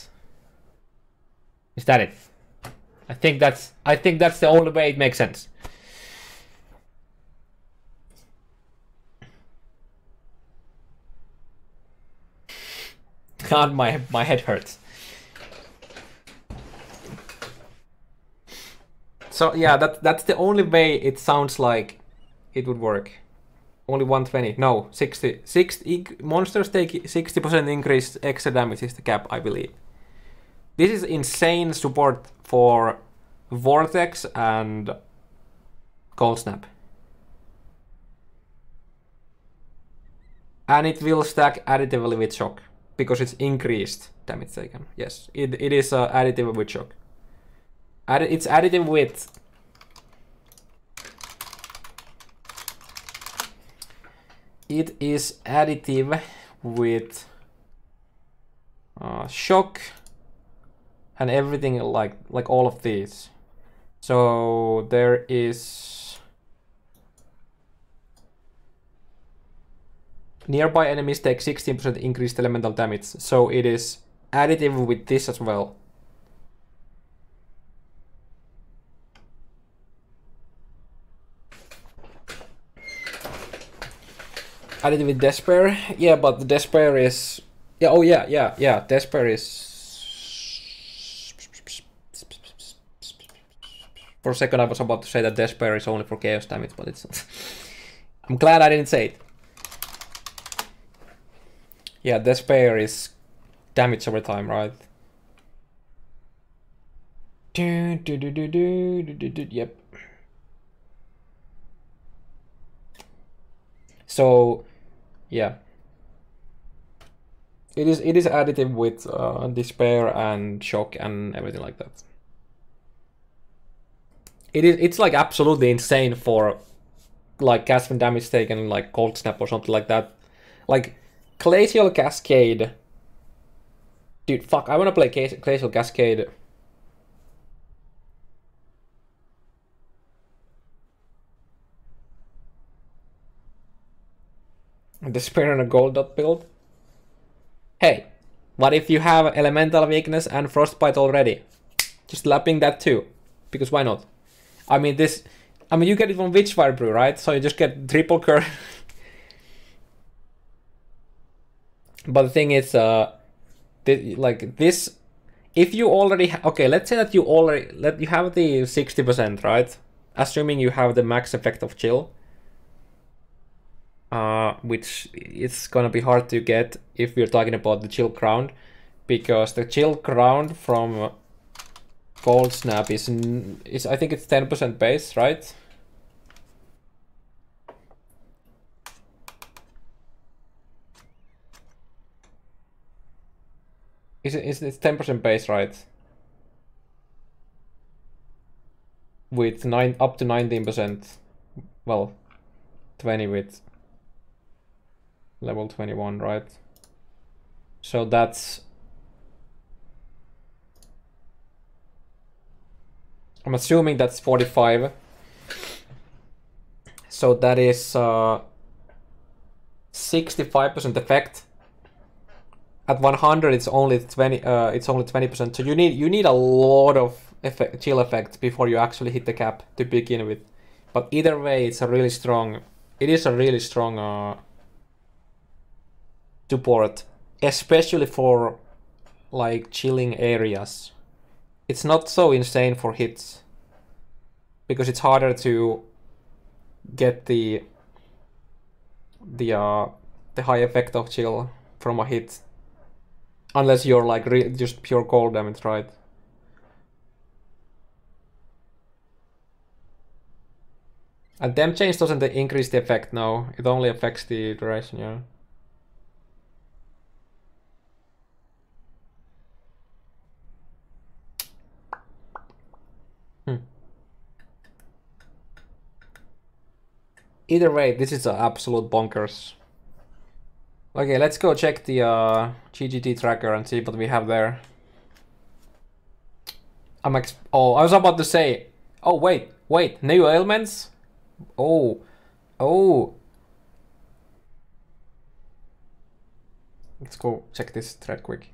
Is that it? I think that's the only way it makes sense. God, my head hurts. So yeah, that's the only way it sounds like it would work. Only 120. No, 60. Monsters take 60% increased extra damage is the cap, I believe. This is insane support for Vortex and Cold Snap. And it will stack additively with Shock, because it's increased damage taken. Yes, it is additive with Shock. It's additive with... It is additive with Shock and everything like all of these. So there is nearby enemies take 16% increased elemental damage. So it is additive with this as well. Added with Despair, yeah, but the Despair is... Yeah, oh yeah, Despair is... For a second I was about to say that Despair is only for chaos damage, but it's not. I'm glad I didn't say it. Yeah, Despair is damage over time, right? Yep. So, yeah, it is additive with Despair and Shock and everything like that. It's like absolutely insane for like cast when damage taken, like Cold Snap or something like that. Like Glacial Cascade, dude. Fuck, I wanna play Glacial Cascade. Despair and a gold dot build. Hey, what if you have elemental weakness and frostbite already? Just lapping that too, because why not? I mean you get it from Witchfire Brew, right? So you just get triple curve. But the thing is, like this, if you already okay, let's say that you have the 60%, right? Assuming you have the max effect of chill. Which it's gonna be hard to get if we're talking about the chill crown, because the chill crown from Cold Snap is I think it's 10% base, right? It's 10% base, right? With up to 19%. Well, 20 with level 21, right? So that's... I'm assuming that's 45. So that is 65% effect. At 100, it's only 20. It's only 20%. So you need a lot of chill effect before you actually hit the cap to begin with. But either way, it's a really strong. It is a really strong support, especially for like chilling areas. It's not so insane for hits because it's harder to get the high effect of chill from a hit, unless you're like just pure cold damage, right? And temp change doesn't increase the effect, no. It only affects the duration, yeah. Either way, this is an absolute bonkers. Okay, let's go check the GGT tracker and see what we have there. Oh, I was about to say. Oh, wait, new ailments? Oh. Let's go check this thread quick.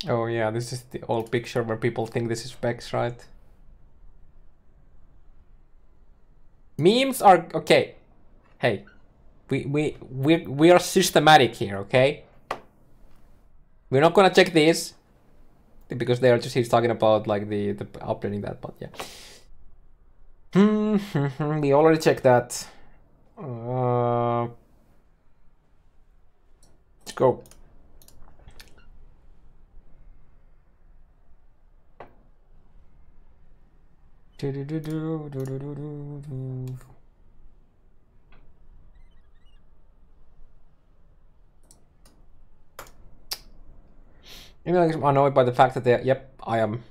Oh yeah, this is the old picture where people think this is specs, right? Memes are okay. Hey, we are systematic here, okay? We're not gonna check these because they are just he's talking about like the updating that, but yeah. We already checked that. Let's go. I'm annoyed by the fact that they. Yep, I am.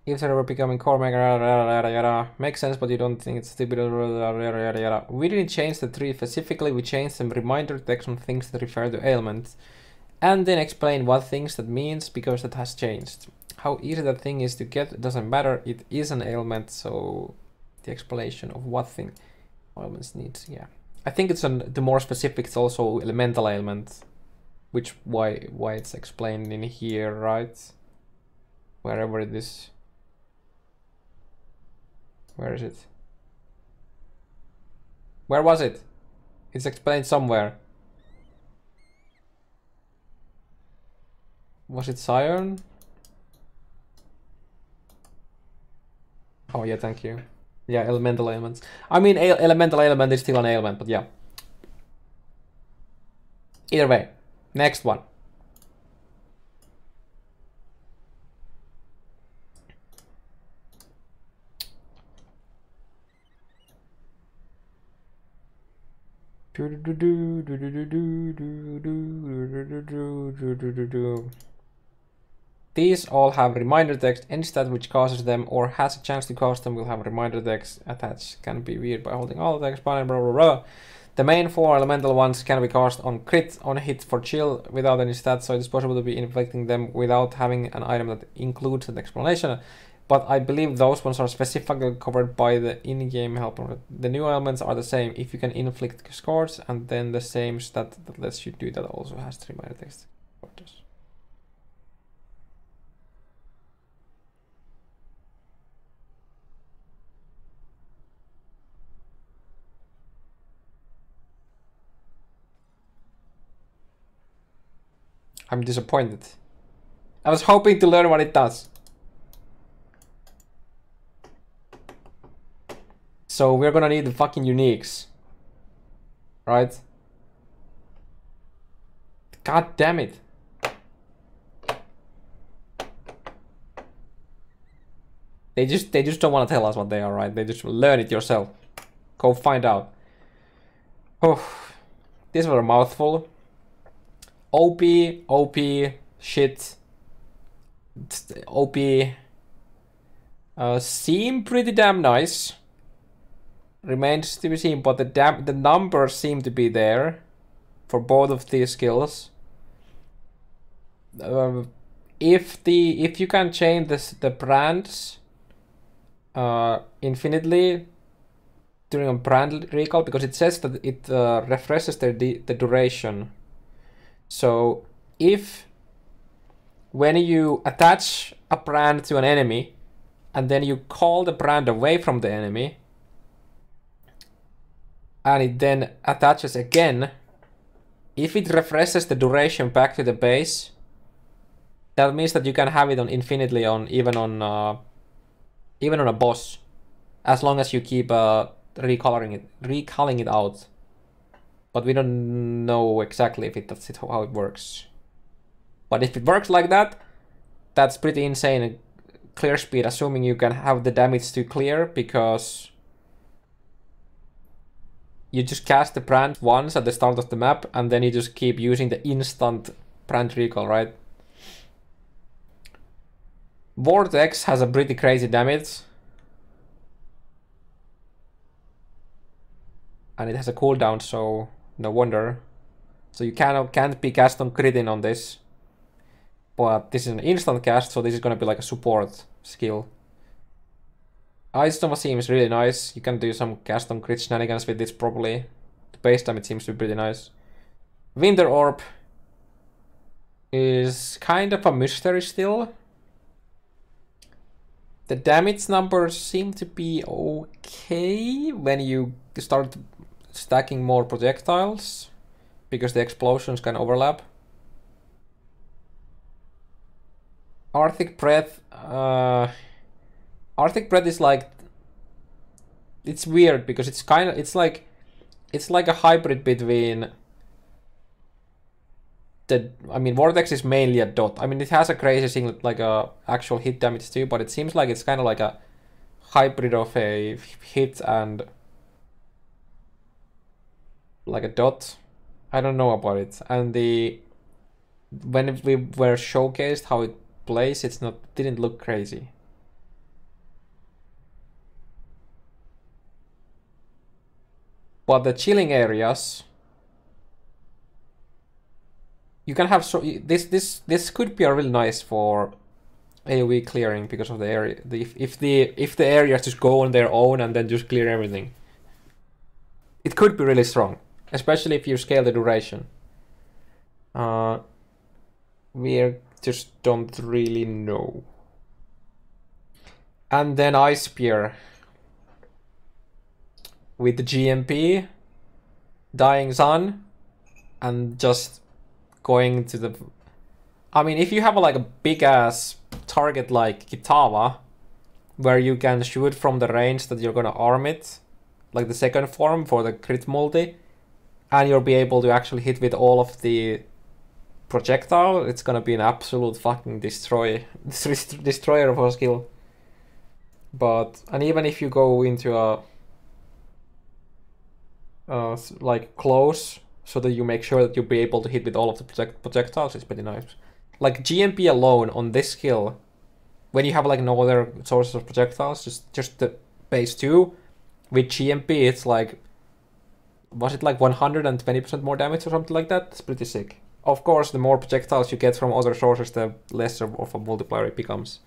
If server becoming core maker, yada yada, makes sense, but you don't think it's stupid, yada yada. We didn't change the tree specifically, we changed some reminder text on things that refer to ailments, and then explain what things that means because that has changed. How easy that thing is to get doesn't matter, it is an ailment, so the explanation of what thing ailments needs, yeah. I think it's the more specific, it's also elemental ailment, which why it's explained in here, right? Wherever it is. Where is it? Where was it? It's explained somewhere. Was it Scion? Oh yeah, thank you. Yeah, elemental ailments. I mean, elemental ailment is still an ailment, but yeah. Either way, next one. These all have reminder text. Any stat which causes them or has a chance to cause them will have reminder text attached. Can be weird by holding all the text, blah blah blah. The main 4 elemental ones can be cast on crit, on hit for chill without any stats, so it is possible to be inflicting them without having an item that includes an explanation. But I believe those ones are specifically covered by the in-game help. The new elements are the same. If you can inflict scores, and then the same stat that lets you do that also has the reminder text. I'm disappointed. I was hoping to learn what it does. So we're gonna need the fucking uniques. Right? God damn it. They just don't want to tell us what they are, right? They just learn it yourself. Go find out. Oh, this was a mouthful. OP, shit. OP seem pretty damn nice. Remains to be seen, but the numbers seem to be there for both of these skills. If you can change the brands infinitely during a brand recall, because it says that it refreshes the duration. So if when you attach a brand to an enemy and then you call the brand away from the enemy and it then attaches again, if it refreshes the duration back to the base, that means that you can have it on infinitely on even on a boss, as long as you keep recalling it out. But we don't know exactly if that's how it works. But if it works like that, that's pretty insane. Clear speed, assuming you can have the damage to clear, because you just cast the brand once at the start of the map and then you just keep using the instant brand recall, right? Vortex has a pretty crazy damage. And it has a cooldown, so no wonder. So you can't be cast on critting on this. But this is an instant cast, so this is gonna be like a support skill. Ice Nova seems really nice. You can do some cast on crit shenanigans with this probably. The base damage seems to be pretty nice. Winter Orb is kind of a mystery still. The damage numbers seem to be okay when you start stacking more projectiles, because the explosions can overlap. Artic Breath. Artic Breath is like, it's weird because it's like a hybrid between Vortex is mainly a dot. I mean, it has a crazy thing like a actual hit damage too, but it seems like it's kind of like a hybrid of a hit and like a dot. I don't know about it. And when we were showcased how it plays, didn't look crazy. But the chilling areas, you can have this could be a really nice for AoE clearing, because of the area. If the areas just go on their own and then just clear everything, it could be really strong, especially if you scale the duration. We just don't really know. And then Ice Spear with the GMP, Dying Sun, and just going to the... I mean, if you have like a big ass target like Kitava, where you can shoot from the range that you're gonna arm it, like the second form for the crit multi, and you'll be able to actually hit with all of the projectile, it's gonna be an absolute fucking destroyer of a skill. And even if you go into a like close, so that you make sure that you'll be able to hit with all of the projectiles, it's pretty nice. Like GMP alone on this skill, when you have like no other sources of projectiles, just the base 2, with GMP it's like, was it like 120% more damage or something like that? It's pretty sick. Of course, the more projectiles you get from other sources, the less of a multiplier it becomes.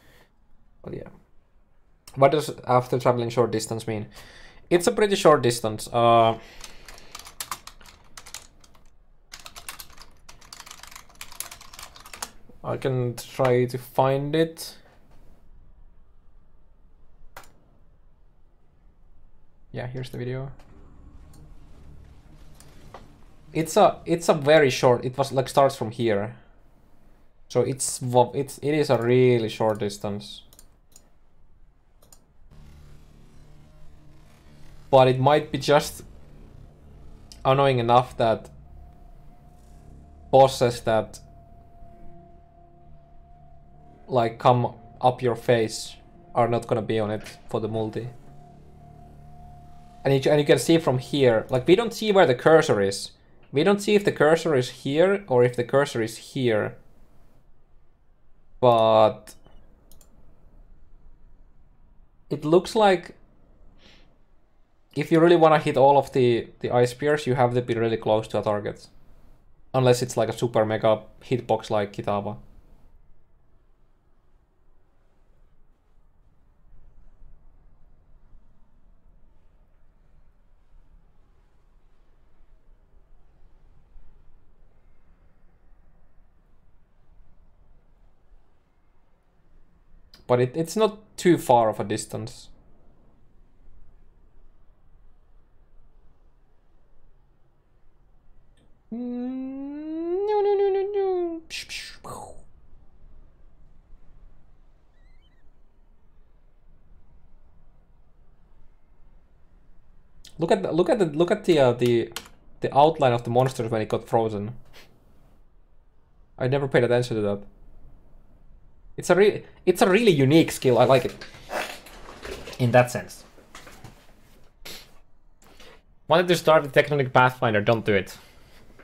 But yeah. What does after traveling short distance mean? It's a pretty short distance. I can try to find it. Yeah, here's the video. It's a very short. It was like starts from here, so it is a really short distance. But it might be just annoying enough that bosses that like come up your face are not gonna be on it for the multi. And you can see from here, like we don't see where the cursor is. We don't see if the cursor is here or if the cursor is here. But it looks like if you really want to hit all of the ice spears, you have to be really close to a target. Unless it's like a super mega hitbox like Kitava. But it's not too far of a distance. Look at the outline of the monsters when it got frozen. I never paid attention to that. It's a really unique skill. I like it. In that sense. Wanted to start with Tectonic Pathfinder, don't do it.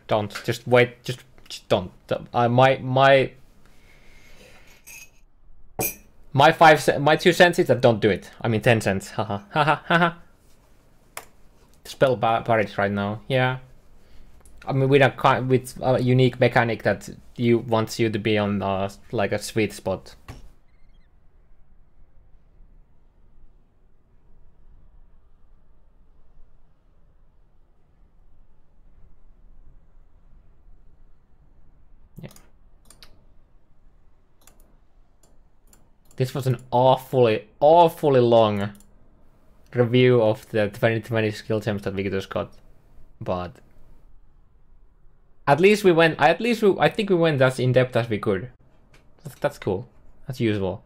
Don't. Just wait, just don't. My 2 cents is that don't do it. I mean 10 cents. Haha. Haha. Haha. Spell parries right now. Yeah. I mean with a unique mechanic that wants you to be on like a sweet spot. Yeah. This was an awfully long review of the 2020 skill gems that we just got, but at least we went. I think we went as in depth as we could. That's cool. That's useful.